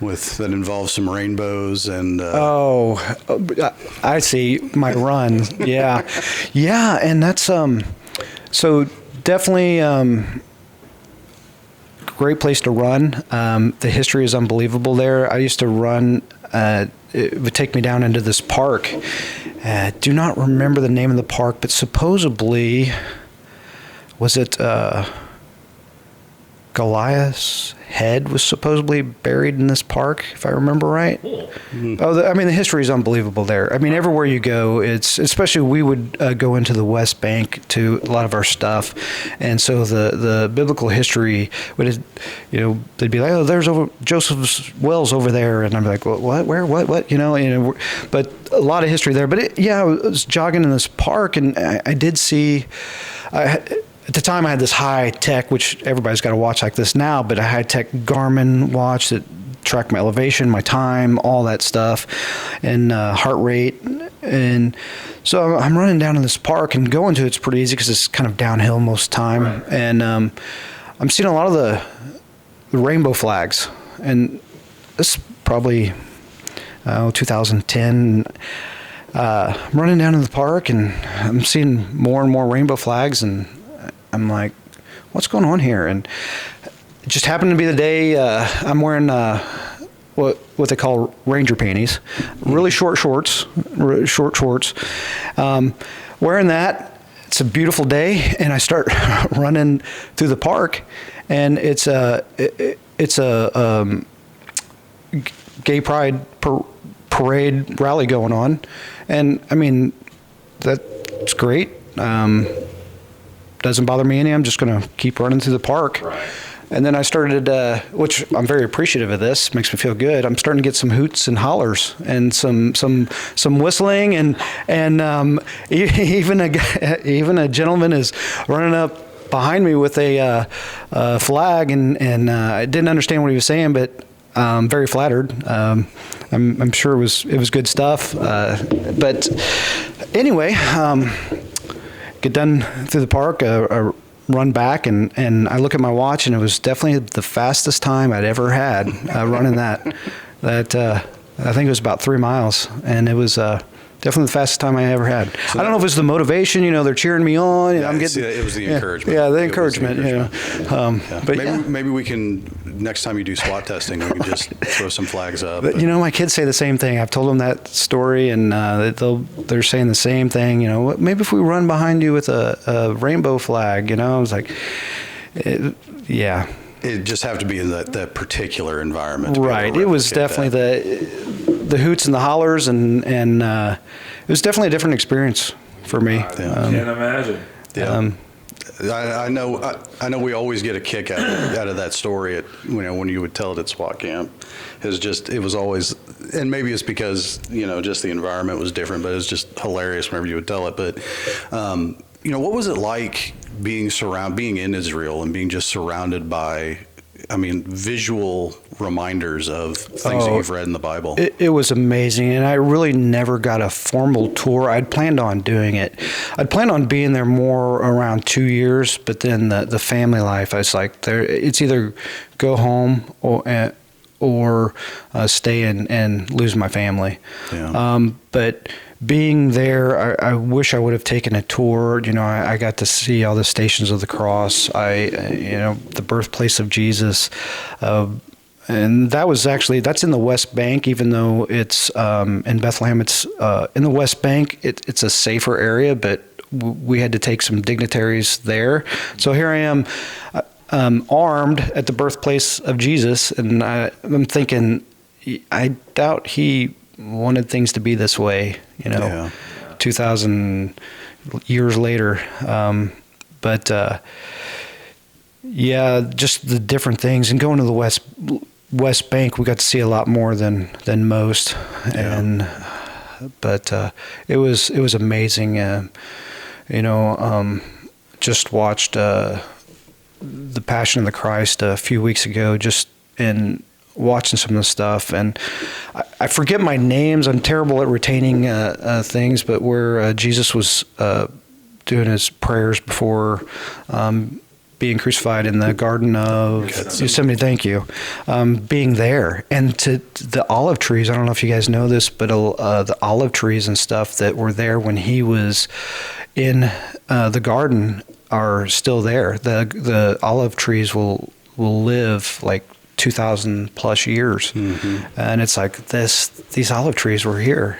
That involves some rainbows and I see my run. Yeah, and that's so definitely great place to run. The history is unbelievable there. I used to run. It would take me down into this park. Do not remember the name of the park, but supposedly was it Goliath's head was supposedly buried in this park, if I remember right. Mm-hmm. The history is unbelievable there. Everywhere you go, especially we would go into the West Bank to a lot of our stuff, and so the biblical history would, they'd be like, oh, there's Joseph's wells over there, and I'm like, well, what, where, what, but a lot of history there. But I was jogging in this park, and I did see. At the time, I had this high-tech, which everybody's got a watch like this now, but a high-tech Garmin watch that tracked my elevation, my time, all that stuff, and heart rate. And so I'm running down in this park, and going to it's pretty easy because it's kind of downhill most of the time. Right. And I'm seeing a lot of the rainbow flags. And this is probably 2010. I'm running down in the park, and I'm seeing more and more rainbow flags, and I'm like, what's going on here? And it just happened to be the day I'm wearing what they call ranger panties, really short shorts. Wearing that, it's a beautiful day, and I start running through the park, and it's a gay pride parade rally going on, and that's great. Doesn't bother me any. I'm just going to keep running through the park. Right. And then I started, which I'm very appreciative of this, makes me feel good. I'm starting to get some hoots and hollers and some whistling, and even a gentleman is running up behind me with a flag, and I didn't understand what he was saying, but I'm very flattered. I'm sure it was good stuff. But anyway. Get done through the park, run back, and I look at my watch, and it was definitely the fastest time I'd ever had running that. I think it was about 3 miles, and it was definitely the fastest time I ever had. So I don't know if it was the motivation, they're cheering me on. Yeah, I'm getting. It was the encouragement. Yeah, the encouragement. But maybe we can, next time you do SWAT testing, we can just throw some flags up. But, my kids say the same thing. I've told them that story, and they're saying the same thing. Maybe if we run behind you with a rainbow flag, I was like, yeah. It just have to be in that particular environment. Right. It was definitely the hoots and the hollers, and it was definitely a different experience for me. I can't imagine. Yeah. I know we always get a kick out of that story when you would tell it at SWAT camp. It was always, and maybe it's because just the environment was different, but it was just hilarious whenever you would tell it. But what was it like being in Israel and being just surrounded by, visual reminders of things that you've read in the Bible? It was amazing, and I really never got a formal tour. I'd planned on doing it. I'd planned on being there more around 2 years, but then the family life, I was like, it's either go home or stay and lose my family. Yeah. But being there, I wish I would have taken a tour. I got to see all the Stations of the Cross. The birthplace of Jesus, and that's in the West Bank. Even though it's in Bethlehem, it's in the West Bank. It's a safer area, but we had to take some dignitaries there. So here I am, armed at the birthplace of Jesus, and I'm thinking, I doubt he wanted things to be this way, Yeah. 2,000 years later. Just the different things, and going to the West Bank, we got to see a lot more than most. Yeah. It was amazing. Just watched the Passion of the Christ a few weeks ago, just in watching some of the stuff, and I forget my names. I'm terrible at retaining things, but where Jesus was doing his prayers before being crucified in the Garden of Yosemite. Thank you. Being there, and to the olive trees. I don't know if you guys know this, but the olive trees and stuff that were there when he was in the garden are still there. The olive trees will live like 2,000 plus years. Mm-hmm. And it's like these olive trees were here.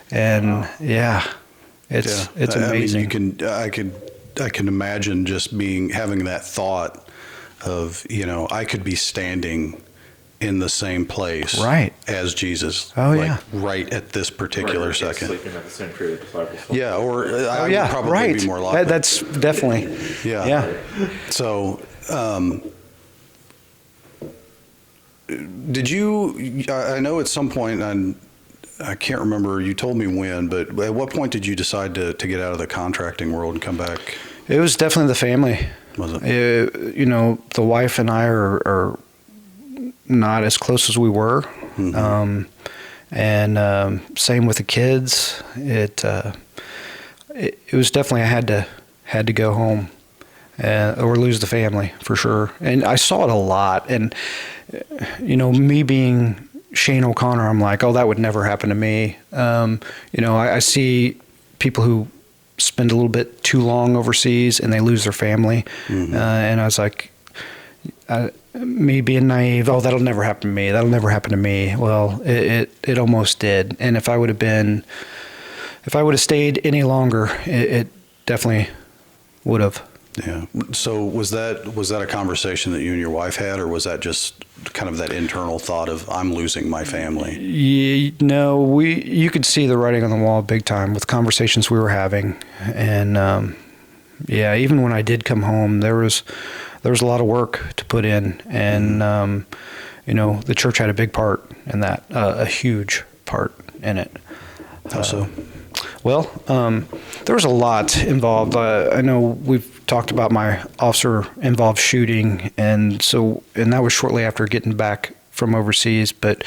And it's amazing. I can imagine just having that thought of, I could be standing in the same place as Jesus. Right at this particular second. Sleeping at the same tree with the disciples. Yeah, or I would probably be more likely. That's definitely. Yeah. So, did you, I know at some point, and I can't remember, you told me when, but at what point did you decide to get out of the contracting world and come back? It was definitely the family. Was it? The wife and I are not as close as we were. Mm-hmm. Same with the kids. It was definitely, I had to go home or lose the family for sure. And I saw it a lot. And, me being Shane O'Connor, I'm like, oh, that would never happen to me. I see people who spend a little bit too long overseas and they lose their family. Mm-hmm. And I was like, me being naive, oh, that'll never happen to me. That'll never happen to me. Well, it almost did. And if I would have stayed any longer, it definitely would have. Yeah. So was that a conversation that you and your wife had, or was that just kind of that internal thought of, I'm losing my family? You could see the writing on the wall big time with conversations we were having. And, even when I did come home, there was a lot of work to put in. And, the church had a big part in that, a huge part in it. How so? Well, there was a lot involved. I know we've talked about my officer-involved shooting, and that was shortly after getting back from overseas. But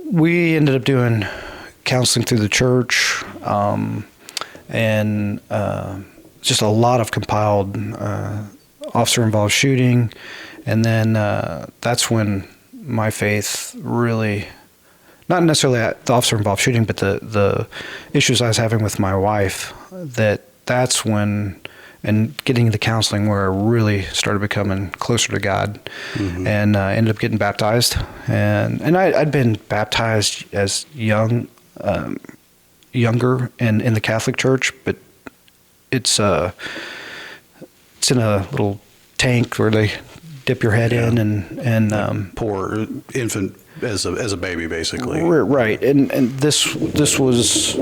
we ended up doing counseling through the church, and just a lot of compiled officer-involved shooting, and then that's when my faith really. Not necessarily the officer-involved shooting, but the issues I was having with my wife, that's when, and getting into counseling, where I really started becoming closer to God. Mm-hmm. And ended up getting baptized. And I'd been baptized as younger in the Catholic Church, but it's in a little tank where they dip your head in and pour infant as a baby, basically. Right, and this was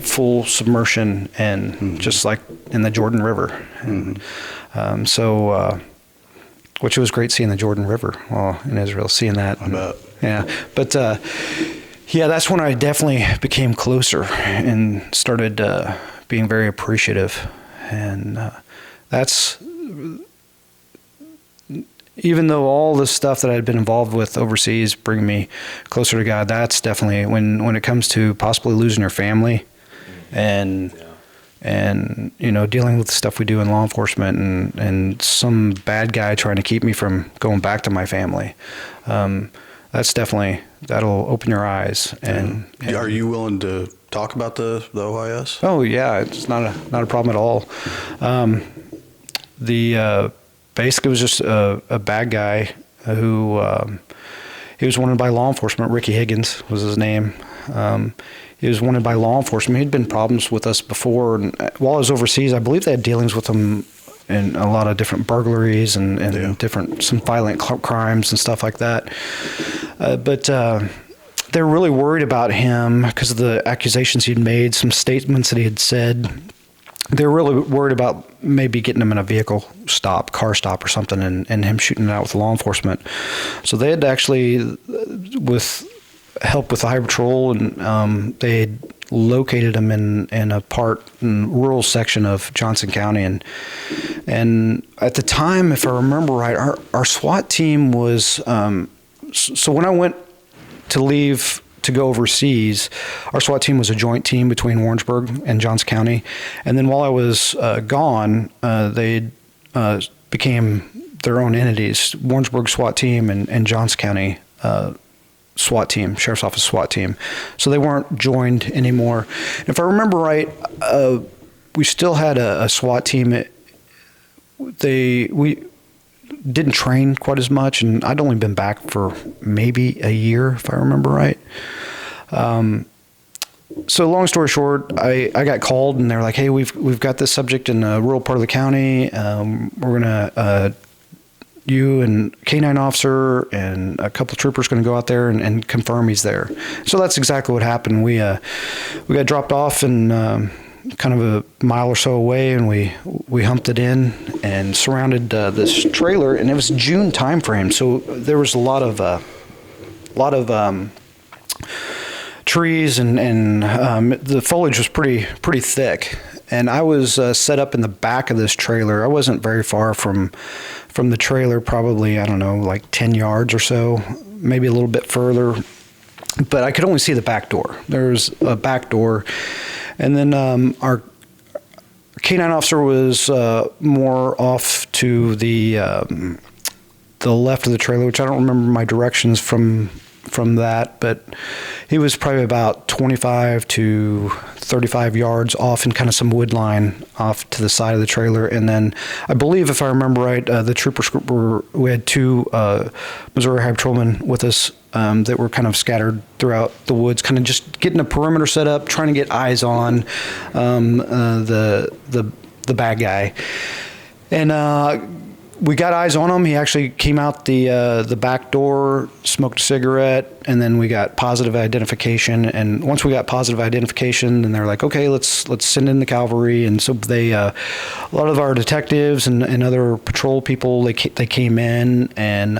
full submersion and mm-hmm. just like in the Jordan River, and which was great seeing the Jordan River while in Israel, seeing that. I bet. Yeah, but that's when I definitely became closer and started being very appreciative, and that's, even though all the stuff that I'd been involved with overseas bring me closer to God, that's definitely when it comes to possibly losing your family, and dealing with the stuff we do in law enforcement, and some bad guy trying to keep me from going back to my family. That's definitely, that'll open your eyes. And Are you willing to talk about the OIS? Oh yeah, it's not a problem at all. Basically, it was just a bad guy who he was wanted by law enforcement. Ricky Higgins was his name. He was wanted by law enforcement. He'd been problems with us before, and while I was overseas, I believe they had dealings with him in a lot of different burglaries and some violent crimes and stuff like that. But they're really worried about him because of the accusations he'd made, some statements that he had said. They're really worried about maybe getting him in a car stop or something, and him shooting it out with law enforcement. So they had actually, with help with the Highway Patrol, and they had located him in a rural section of Johnson County. And at the time, if I remember right, our SWAT team was, so when I went to leave to go overseas, our SWAT team was a joint team between Warrensburg and Johnson County. And then while I was gone, they became their own entities, Warrensburg SWAT team and Johnson County SWAT team, Sheriff's Office SWAT team. So they weren't joined anymore. And if I remember right, we still had a SWAT team. We didn't train quite as much, and I'd only been back for maybe a year, if I remember right. So long story short, I got called, and they're like, "Hey, we've got this subject in a rural part of the county. We're gonna you and K-9 officer and a couple troopers going to go out there and confirm he's there." So that's exactly what happened. We got dropped off and kind of a mile or so away, and we humped it in and surrounded this trailer, and it was June time frame, so there was a lot of trees, and the foliage was pretty thick. And I was set up in the back of this trailer. I wasn't very far from the trailer, probably, I don't know, like 10 yards or so, maybe a little bit further. But I could only see the back door. There was a back door. And then our K-9 officer was more off to the left of the trailer, which I don't remember my directions from that, but he was probably about 25 to 35 yards off in kind of some wood line off to the side of the trailer. And then I believe, if I remember right, the troopers we had two Missouri Highway Patrolmen with us that were kind of scattered throughout the woods, kind of just getting a perimeter set up, trying to get eyes on the bad guy. And we got eyes on him. He actually came out the back door, smoked a cigarette, and then we got positive identification. And once we got positive identification, then they're like, "Okay, let's send in the cavalry." And so they, a lot of our detectives and other patrol people, they came in and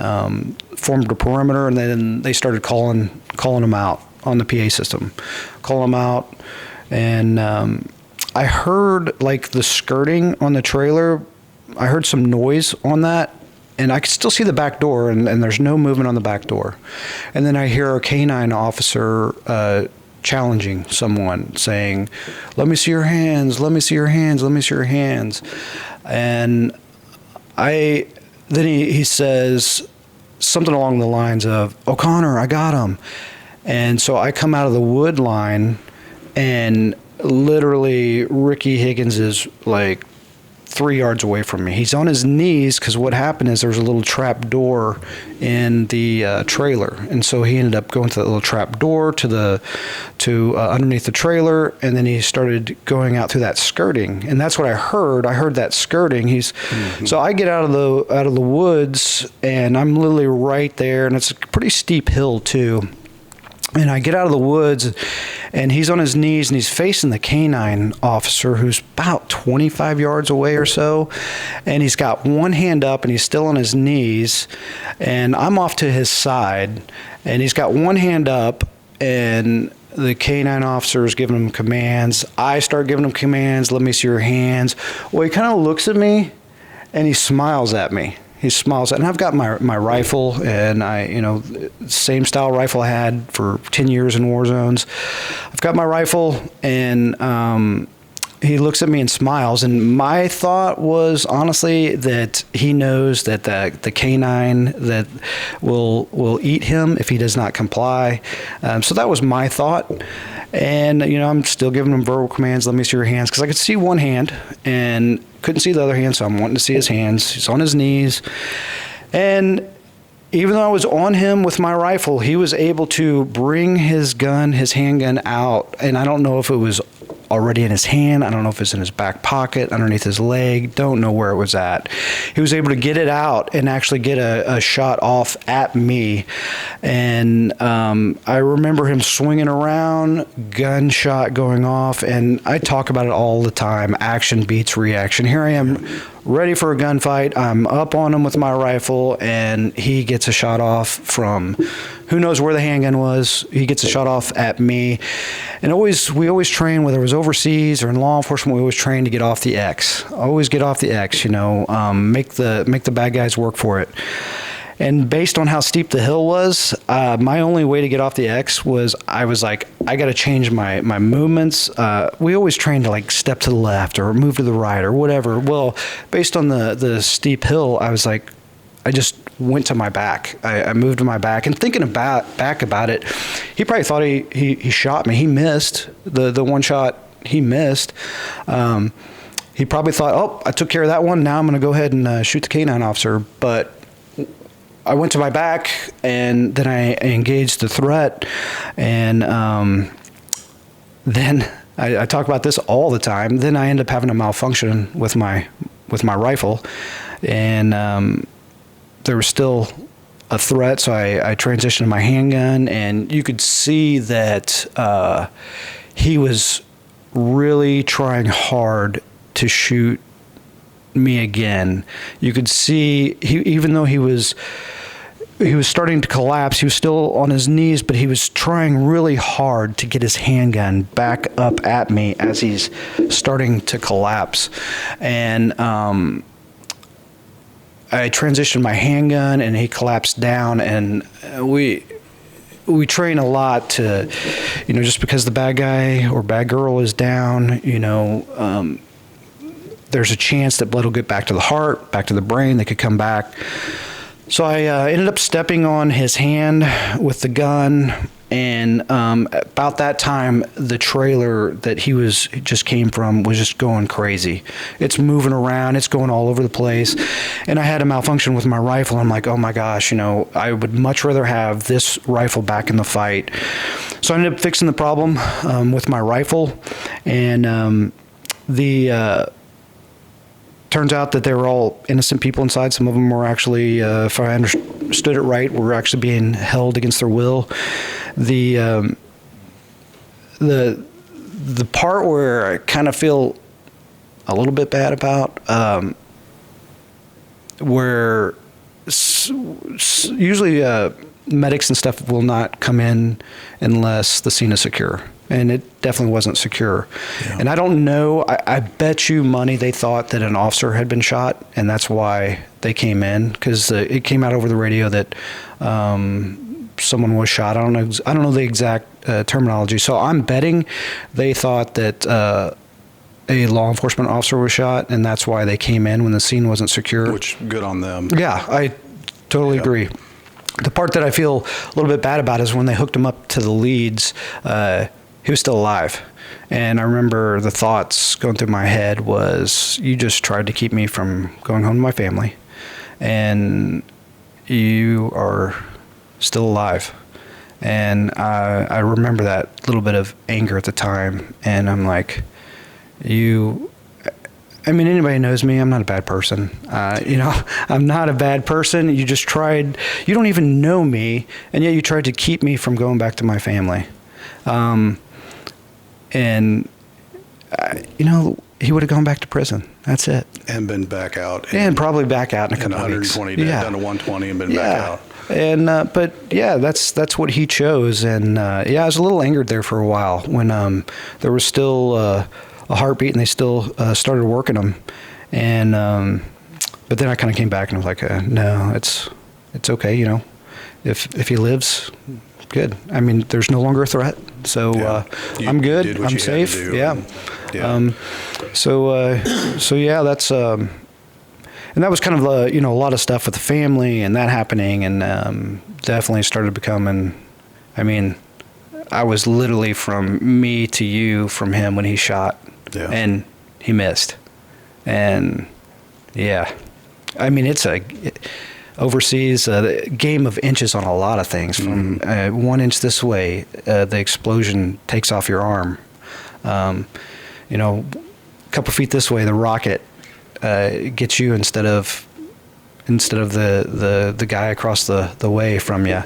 formed a perimeter, and then they started calling them out on the PA system, calling them out. And I heard like the skirting on the trailer. I heard some noise on that, and I could still see the back door, and there's no movement on the back door. And then I hear a K-9 officer challenging someone, saying, "Let me see your hands, let me see your hands, let me see your hands." And then he says something along the lines of, "O'Connor, I got him." And so I come out of the wood line, and literally Ricky Higgins is like 3 yards away from me. He's on his knees because what happened is there was a little trap door in the trailer, and so he ended up going to that little trap door to underneath the trailer, and then he started going out through that skirting, and that's what I heard. I heard that skirting. So I get out of the woods, and I'm literally right there, and it's a pretty steep hill too. And I get out of the woods, and he's on his knees, and he's facing the K-9 officer, who's about 25 yards away or so. And he's got one hand up, and he's still on his knees. And I'm off to his side, and he's got one hand up, and the canine officer is giving him commands. I start giving him commands. Let me see your hands. Well, he kind of looks at me and he smiles at me. He smiles, and I've got my rifle, and same style rifle I had for 10 years in war zones. I've got my rifle, and he looks at me and smiles. And my thought was honestly that he knows that the canine that will eat him if he does not comply. So that was my thought. And, I'm still giving him verbal commands. Let me see your hands. Because I could see one hand and couldn't see the other hand. So I'm wanting to see his hands. He's on his knees. And even though I was on him with my rifle, he was able to bring his handgun out. And I don't know if it was already in his hand. I don't know if it's in his back pocket, underneath his leg. Don't know where it was at. He was able to get it out and actually get a shot off at me. And I remember him swinging around, gunshot going off, and I talk about it all the time. Action beats reaction. Here I am, ready for a gunfight. I'm up on him with my rifle, and he gets a shot off from who knows where the handgun was. He gets a shot off at me. And we always train, whether it was overseas or in law enforcement, we always train to get off the X. Always get off the X, make the bad guys work for it. And based on how steep the hill was, my only way to get off the X was I was like, I got to change my movements. We always train to like step to the left or move to the right or whatever. Well, based on the steep hill, I was like, I just went to my back. I moved to my back, and thinking back about it, he probably thought he shot me. He missed the one shot. He missed. He probably thought, oh, I took care of that one. Now I'm going to go ahead and shoot the canine officer. But I went to my back, and then I engaged the threat, and then I talk about this all the time. Then I end up having a malfunction with my rifle, and there was still a threat, so I transitioned to my handgun, and you could see that he was really trying hard to shoot me again. You could see even though he was starting to collapse, he was still on his knees, but he was trying really hard to get his handgun back up at me as he's starting to collapse. And I transitioned my handgun, and he collapsed down, and we train a lot to, just because the bad guy or bad girl is down, there's a chance that blood will get back to the heart, back to the brain. They could come back. So I ended up stepping on his hand with the gun, and about that time, the trailer that he just came from was just going crazy. It's moving around. It's going all over the place. And I had a malfunction with my rifle. I'm like, oh my gosh, I would much rather have this rifle back in the fight. So I ended up fixing the problem with my rifle, and turns out that they were all innocent people inside. Some of them were actually, if I understood it right, were actually being held against their will. The part where I kind of feel a little bit bad about, where usually medics and stuff will not come in unless the scene is secure. And it definitely wasn't secure. Yeah. And I don't know, I bet you money they thought that an officer had been shot, and that's why they came in, because it came out over the radio that someone was shot. I don't know the exact terminology. So I'm betting they thought that a law enforcement officer was shot, and that's why they came in when the scene wasn't secure. Which, good on them. Yeah, I totally agree. The part that I feel a little bit bad about is when they hooked him up to the leads, he was still alive. And I remember the thoughts going through my head was, you just tried to keep me from going home to my family, and you are still alive. And I remember that little bit of anger at the time, and I'm like, anybody knows me. I'm not a bad person. I'm not a bad person. You just tried, you don't even know me, and yet you tried to keep me from going back to my family. he would have gone back to prison. That's it. And been back out. And probably back out in a in couple of weeks. 120 days, down to 120 and been back out. And but yeah, that's what he chose. And yeah, I was a little angered there for a while when there was still a heartbeat and they still started working him. And but then I kind of came back and was like, no, it's okay, you know. If he lives, good. I mean, there's no longer a threat, so I'm good. I'm safe. Yeah. So yeah, that's and that was kind of a lot of stuff with the family and that happening, and definitely started becoming. I mean, I was literally from me to you from him when he shot, and he missed, and yeah, I mean it's overseas, the game of inches on a lot of things. From 1 inch this way, the explosion takes off your arm. A couple feet this way, the rocket gets you instead of the guy across the way from you.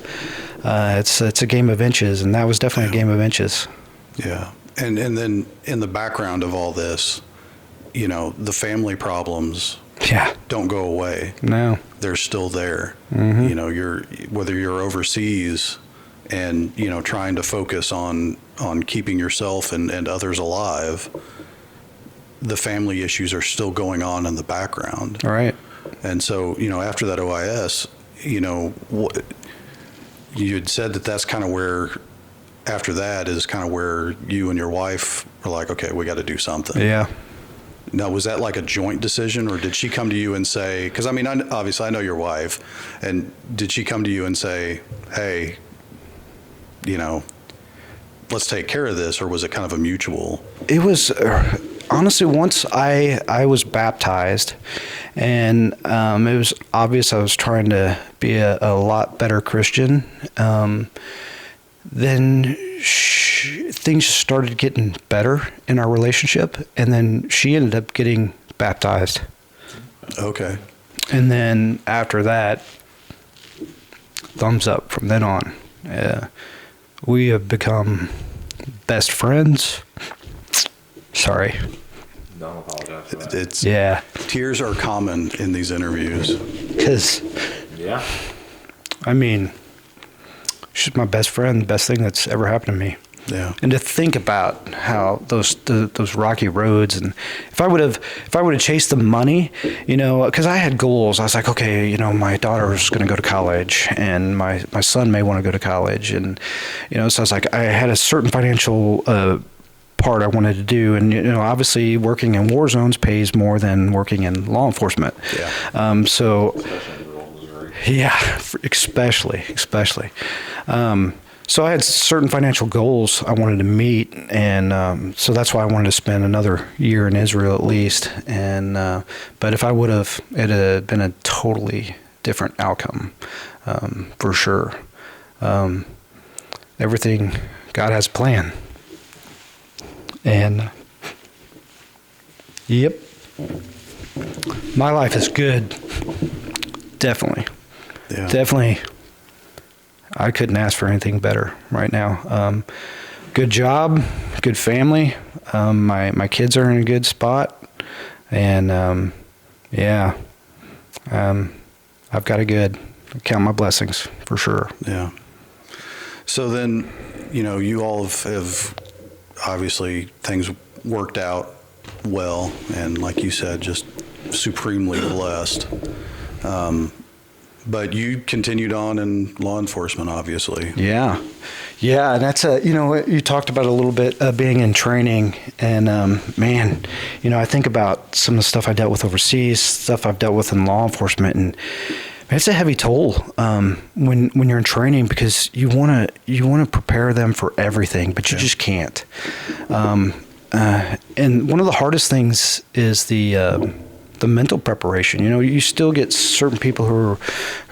It's a game of inches, and that was definitely a game of inches. Yeah, and then in the background of all this, the family problems. Yeah. Don't go away. No. They're still there. Mm-hmm. Whether you're overseas and, trying to focus on keeping yourself and others alive, the family issues are still going on in the background. All right. And so, after that OIS, you had said that's kind of where, after that is kind of where you and your wife were like, okay, we got to do something. Yeah. Now, was that like a joint decision, or did she come to you and say, because I mean, obviously I know your wife, and did she come to you and say, hey, let's take care of this, or was it kind of a mutual? It was, honestly, once I was baptized, and it was obvious I was trying to be a lot better Christian, then things started getting better in our relationship, and then she ended up getting baptized. Okay. And then after that, thumbs up from then on. We have become best friends. Sorry. Don't apologize for that. Tears are common in these interviews. Because, yeah, I mean, she's my best friend, the best thing that's ever happened to me. Yeah. And to think about how those rocky roads, and if I would have chased the money, because I had goals. I was like, okay, my daughter's going to go to college, and my son may want to go to college, and so I was like, I had a certain financial part I wanted to do, and obviously working in war zones pays more than working in law enforcement. Yeah. So. Yeah, especially. So I had certain financial goals I wanted to meet, and so that's why I wanted to spend another year in Israel at least. And but if I would have, it had been a totally different outcome, for sure. Everything, God has a plan. And yep, my life is good. Definitely. Yeah. Definitely. I couldn't ask for anything better right now. Good job, good family. My kids are in a good spot, and I've got a good. I count my blessings for sure. Yeah. So then, you all have obviously things worked out well, and like you said, just supremely blessed. But you continued on in law enforcement, obviously. Yeah, and that's you talked about a little bit being in training, and man, I think about some of the stuff I dealt with overseas, stuff I've dealt with in law enforcement, and it's a heavy toll when you're in training, because you want to prepare them for everything, but you just can't. And one of the hardest things is the the mental preparation. You still get certain people who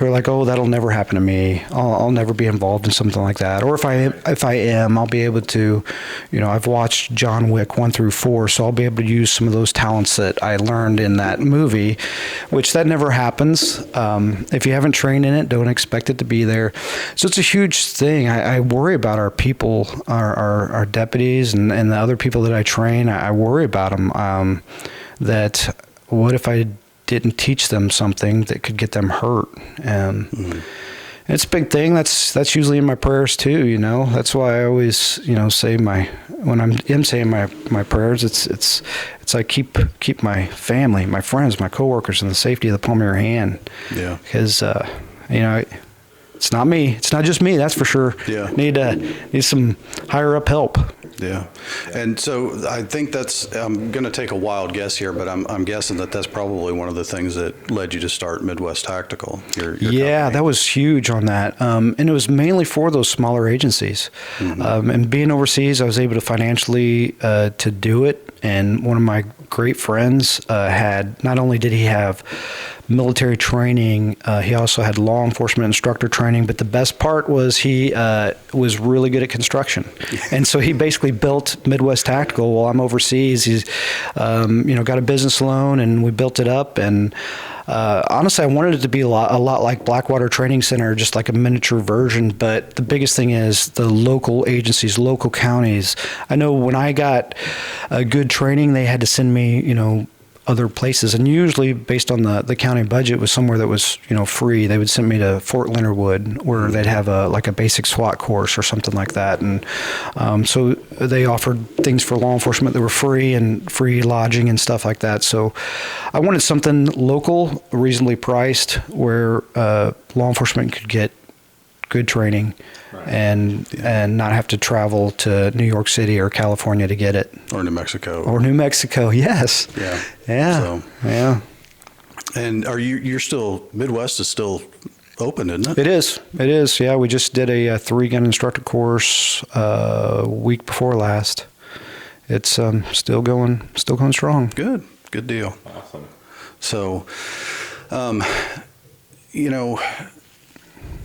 are like, oh, that'll never happen to me. I'll never be involved in something like that. Or if I am, I'll be able to, I've watched John Wick 1 through 4, so I'll be able to use some of those talents that I learned in that movie, which that never happens. If you haven't trained in it, don't expect it to be there. So it's a huge thing. I worry about our people, our deputies and the other people that I train. I worry about them. That what if I didn't teach them something that could get them hurt? It's a big thing. That's usually in my prayers too. That's why I always say when I'm saying my prayers, it's like keep my family, my friends, my coworkers in the safety of the palm of your hand. Yeah. Because it's not me. It's not just me. That's for sure. Yeah. Need some higher up help. Yeah. And so I think I'm going to take a wild guess here, but I'm guessing that's probably one of the things that led you to start Midwest Tactical. Your company. That was huge on that. And it was mainly for those smaller agencies. Mm-hmm. And being overseas, I was able to financially to do it. And one of my great friends not only did he have military training, he also had law enforcement instructor training, but the best part was he was really good at construction. And so he basically built Midwest Tactical while I'm overseas. He's got a business loan, and we built it up. And honestly, I wanted it to be a lot like Blackwater Training Center, just like a miniature version. But the biggest thing is the local agencies, local counties. I know when I got good training, they had to send me, other places, and usually based on the county budget was somewhere that was free. They would send me to Fort Leonard Wood, where they'd have a basic SWAT course or something like that, and so they offered things for law enforcement that were free and free lodging and stuff like that. So I wanted something local, reasonably priced, where law enforcement could get good training. Right. And not have to travel to New York City or California to get it. Or New Mexico. Yes. Yeah. Yeah. So, yeah. And you're still, Midwest is still open, isn't it? It is. Yeah. We just did a 3-gun instructor course week before last. It's still going strong. Good deal. Awesome. So,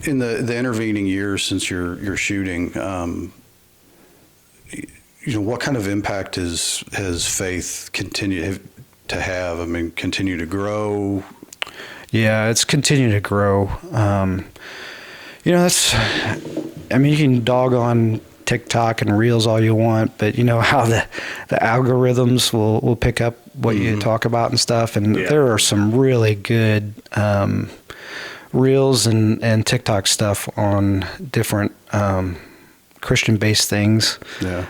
in the intervening years since you're shooting, what kind of impact has faith continued to have? I mean, continue to grow? Yeah, it's continued to grow. You can dog on TikTok and Reels all you want, but how the algorithms will pick up what you talk about and stuff. And there are some really good Reels and TikTok stuff on different Christian-based things. Yeah.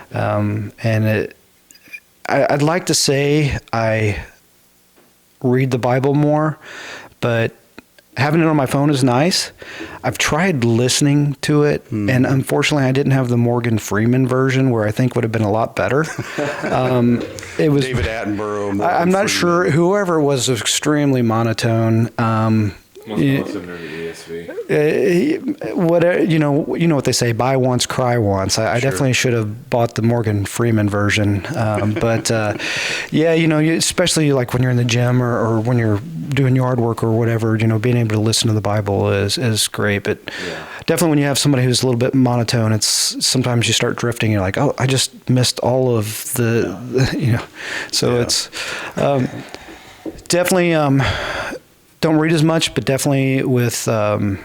And I'd like to say I read the Bible more, but having it on my phone is nice. I've tried listening to it, and unfortunately I didn't have the Morgan Freeman version, where I think would have been a lot better. It was David Attenborough. I'm not sure. Whoever it was extremely monotone. Listen to the ESV. What they say: buy once, cry once. I definitely should have bought the Morgan Freeman version. But especially like when you're in the gym or when you're doing yard work or whatever, being able to listen to the Bible is great. But definitely when you have somebody who's a little bit monotone, it's sometimes you start drifting. You're like, oh, I just missed all of the. So it's definitely. Don't read as much, but definitely with online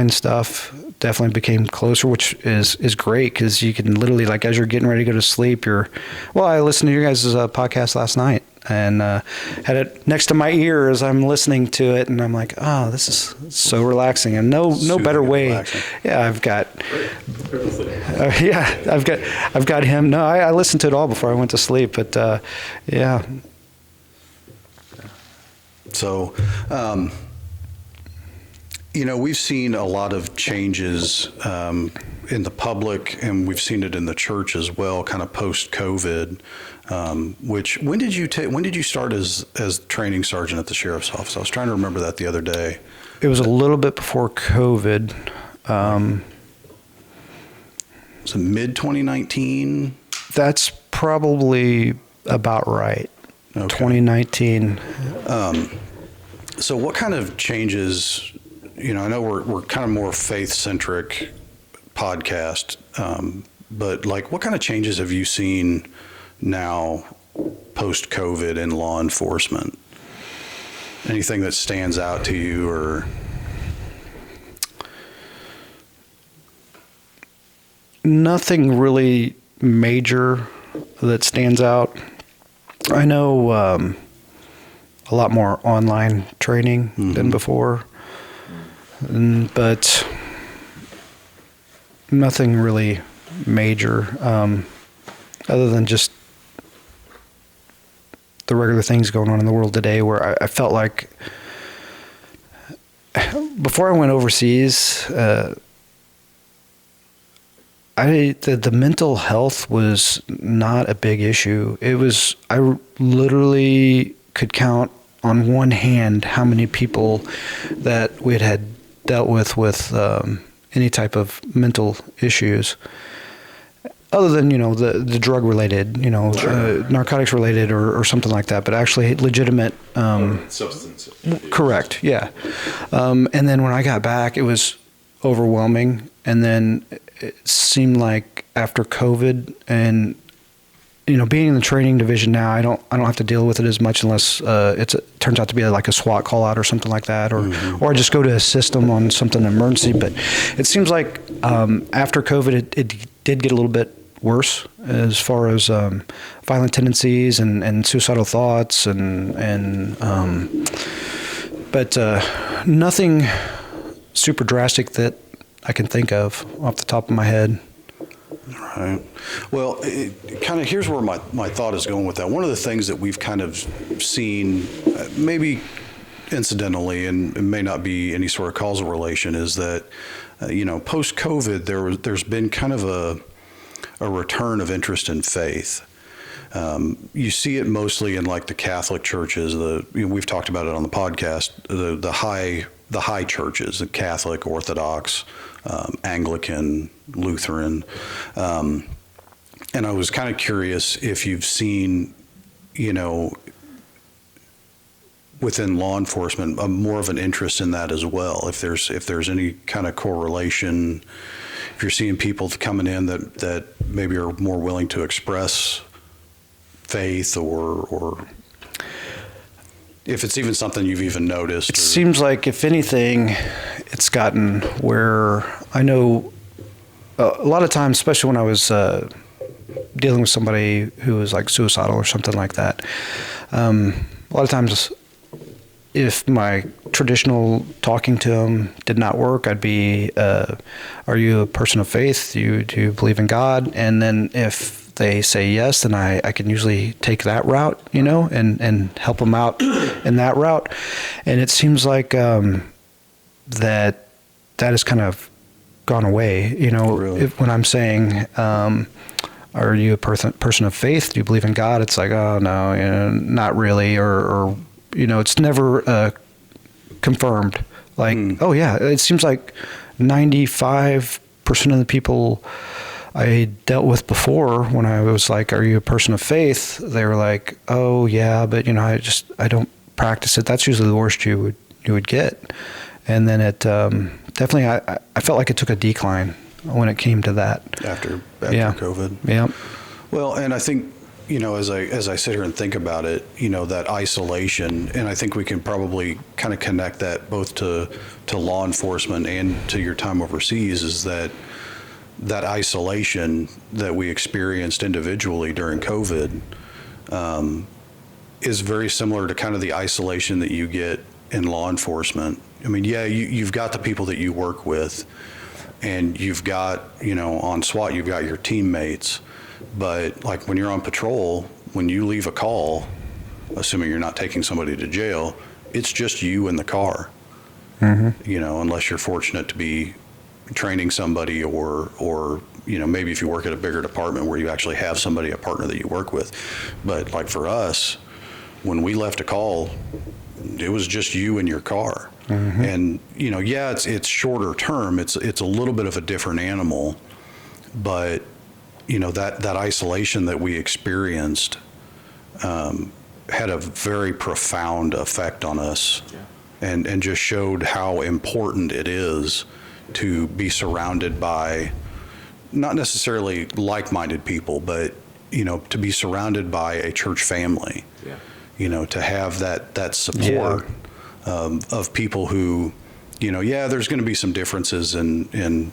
stuff, definitely became closer, which is great because you can literally, like, as you're getting ready to go to sleep, I listened to your guys' podcast last night and had it next to my ear as I'm listening to it, and I'm like, oh, this is so relaxing, and no better way. Relaxing. Yeah, I've got him. No, I listened to it all before I went to sleep, but yeah. So, we've seen a lot of changes in the public, and we've seen it in the church as well, kind of post-COVID. When did you start as training sergeant at the sheriff's office? I was trying to remember that the other day. It was a little bit before COVID. Was it mid 2019? That's probably about right. Okay. 2019. So what kind of changes, I know we're kind of more faith-centric podcast, but like what kind of changes have you seen now post-COVID in law enforcement? Anything that stands out to you or? Nothing really major that stands out. I know a lot more online training than before, but nothing really major other than just the regular things going on in the world today, where I felt like before I went overseas, the mental health was not a big issue. I literally could count on one hand how many people that we had dealt with any type of mental issues, other than the drug related, narcotics related or something like that, but actually legitimate Substance abuse. correct, yeah. And then when I got back, it was overwhelming, and then it seemed like after COVID and being in the training division now, I don't have to deal with it as much unless it turns out to be like a SWAT call out or something like that, or I just go to assist them on something emergency. But it seems like after COVID, it did get a little bit worse as far as violent tendencies and suicidal thoughts but nothing super drastic that I can think of off the top of my head. Right. Well, kind of here's where my thought is going with that. One of the things that we've kind of seen, maybe incidentally, and it may not be any sort of causal relation, is that, post-COVID, there's been kind of a return of interest in faith. You see it mostly in like the Catholic churches. We've talked about it on the podcast. The high churches, the Catholic, Orthodox, Anglican, Lutheran, and I was kind of curious if you've seen, within law enforcement, more of an interest in that as well. If there's any kind of correlation, if you're seeing people coming in that maybe are more willing to express faith, or if it's even something you've even noticed. It seems like, if anything, it's gotten where I know a lot of times, especially when I was dealing with somebody who was like suicidal or something like that, a lot of times if my traditional talking to them did not work, I'd be, are you a person of faith? Do you believe in God? And then if they say yes, then I can usually take that route, and help them out in that route. And it seems like that has kind of gone away, Really? when I'm saying, are you a person of faith? Do you believe in God? It's like, oh, no, not really, or it's never confirmed. Like, oh, yeah, it seems like 95% of the people I dealt with before, when I was like, are you a person of faith? They were like, oh, yeah, but, I don't practice it. That's usually the worst you would get. And then it definitely, I felt like it took a decline when it came to that. After Yeah. COVID. Yeah. Well, and I think, as I sit here and think about it, that isolation, and I think we can probably kind of connect that both to law enforcement and to your time overseas, is that isolation that we experienced individually during COVID is very similar to kind of the isolation that you get in law enforcement. I mean, yeah, you've got the people that you work with, and you've got, on SWAT, you've got your teammates. But like when you're on patrol, when you leave a call, assuming you're not taking somebody to jail, it's just you in the car. Unless you're fortunate to be training somebody, or maybe if you work at a bigger department where you actually have somebody, a partner that you work with. But like for us, when we left a call, it was just you in your car. And yeah, it's shorter term, it's a little bit of a different animal, but that isolation that we experienced, had a very profound effect on us, Yeah. and just showed how important it is to be surrounded by not necessarily like-minded people, but to be surrounded by a church family. Yeah. To have that support of people who, there's going to be some differences in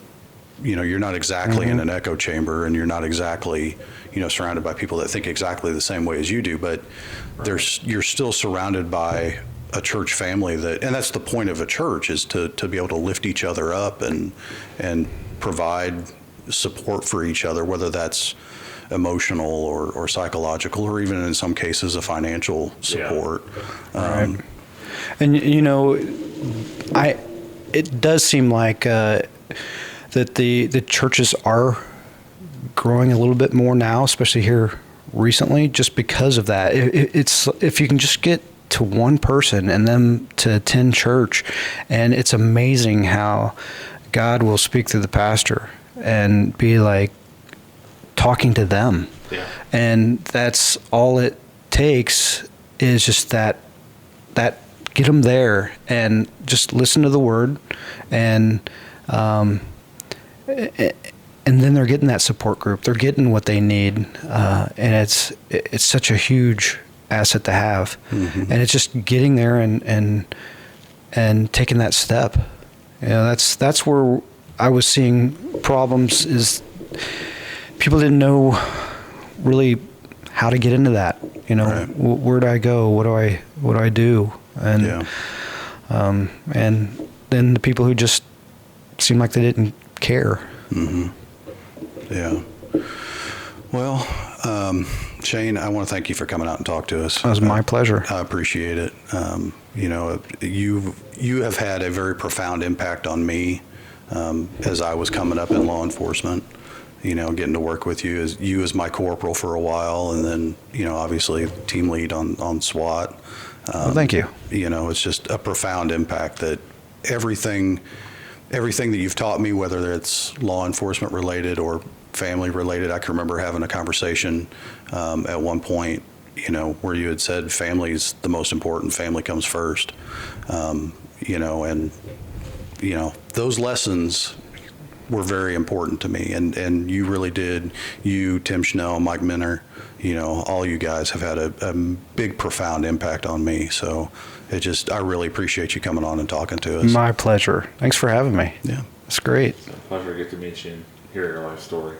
you're not exactly in an echo chamber, and you're not exactly, surrounded by people that think exactly the same way as you do, but you're still surrounded by a church family and that's the point of a church, is to be able to lift each other up and provide support for each other, whether that's emotional or psychological, or even in some cases a financial support. Right. And it does seem like that the churches are growing a little bit more now, especially here recently, just because of that. It's if you can just get to one person and them to attend church, and it's amazing how God will speak through the pastor and be like talking to them. Yeah. And that's all it takes, is just that get them there and just listen to the word, and then they're getting that support group. They're getting what they need, and it's such a huge asset to have. And it's just getting there and taking that step. That's where I was seeing problems, is people didn't know really how to get into that. Right. Where do I go? What do I do? And and then the people who just seemed like they didn't care. Yeah. Well, Shane, I want to thank you for coming out and talk to us. It was my pleasure. I appreciate it. You have had a very profound impact on me as I was coming up in law enforcement. Getting to work with you as my corporal for a while, and then obviously team lead on SWAT. Well, thank you. It's just a profound impact that everything that you've taught me, whether it's law enforcement related or family related. I can remember having a conversation at one point, where you had said family's the most important, family comes first, and those lessons were very important to me, and you really did. You, Tim Schnell, Mike Minner, all you guys have had a big, profound impact on me. So I really appreciate you coming on and talking to us. My pleasure. Thanks for having me. Yeah. It's great. It's a pleasure to get to meet you and hear your life story.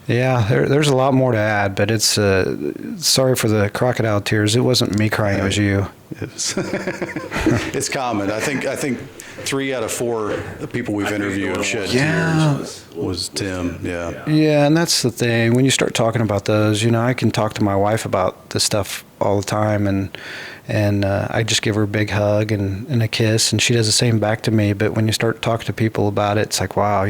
Yeah, there's a lot more to add, but it's sorry for the crocodile tears. It wasn't me crying; it was you. It's common. I think 3 out of 4 people we've interviewed have shed tears. Was Tim? Yeah. Yeah, and that's the thing. When you start talking about those, I can talk to my wife about this stuff all the time, and I just give her a big hug and a kiss, and she does the same back to me. But when you start talking to people about it, it's like, wow,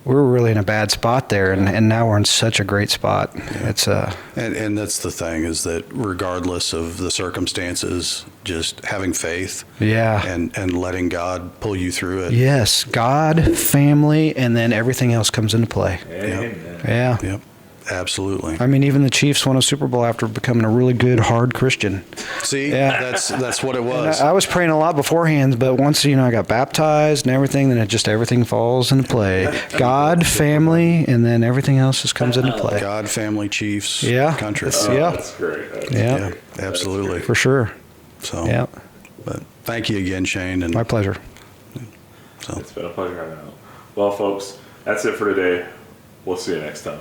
we were really in a bad spot there, and now we're in such a great spot. Yeah. It's and that's the thing, is that regardless of the circumstances, just having faith, and letting God pull you through it. Yes, God, family, and then everything else comes into play. Amen. Yeah. Yep. Absolutely. I mean, even the Chiefs won a Super Bowl after becoming a really good, hard Christian. See, that's what it was. I was praying a lot beforehand, but once I got baptized and everything, then everything falls into play. God, family, and then everything else just comes into play. God, family, Chiefs, country. That's great. Yeah, absolutely, for sure. So, yeah. But thank you again, Shane. And my pleasure. It's been a pleasure having you. Well, folks, that's it for today. We'll see you next time.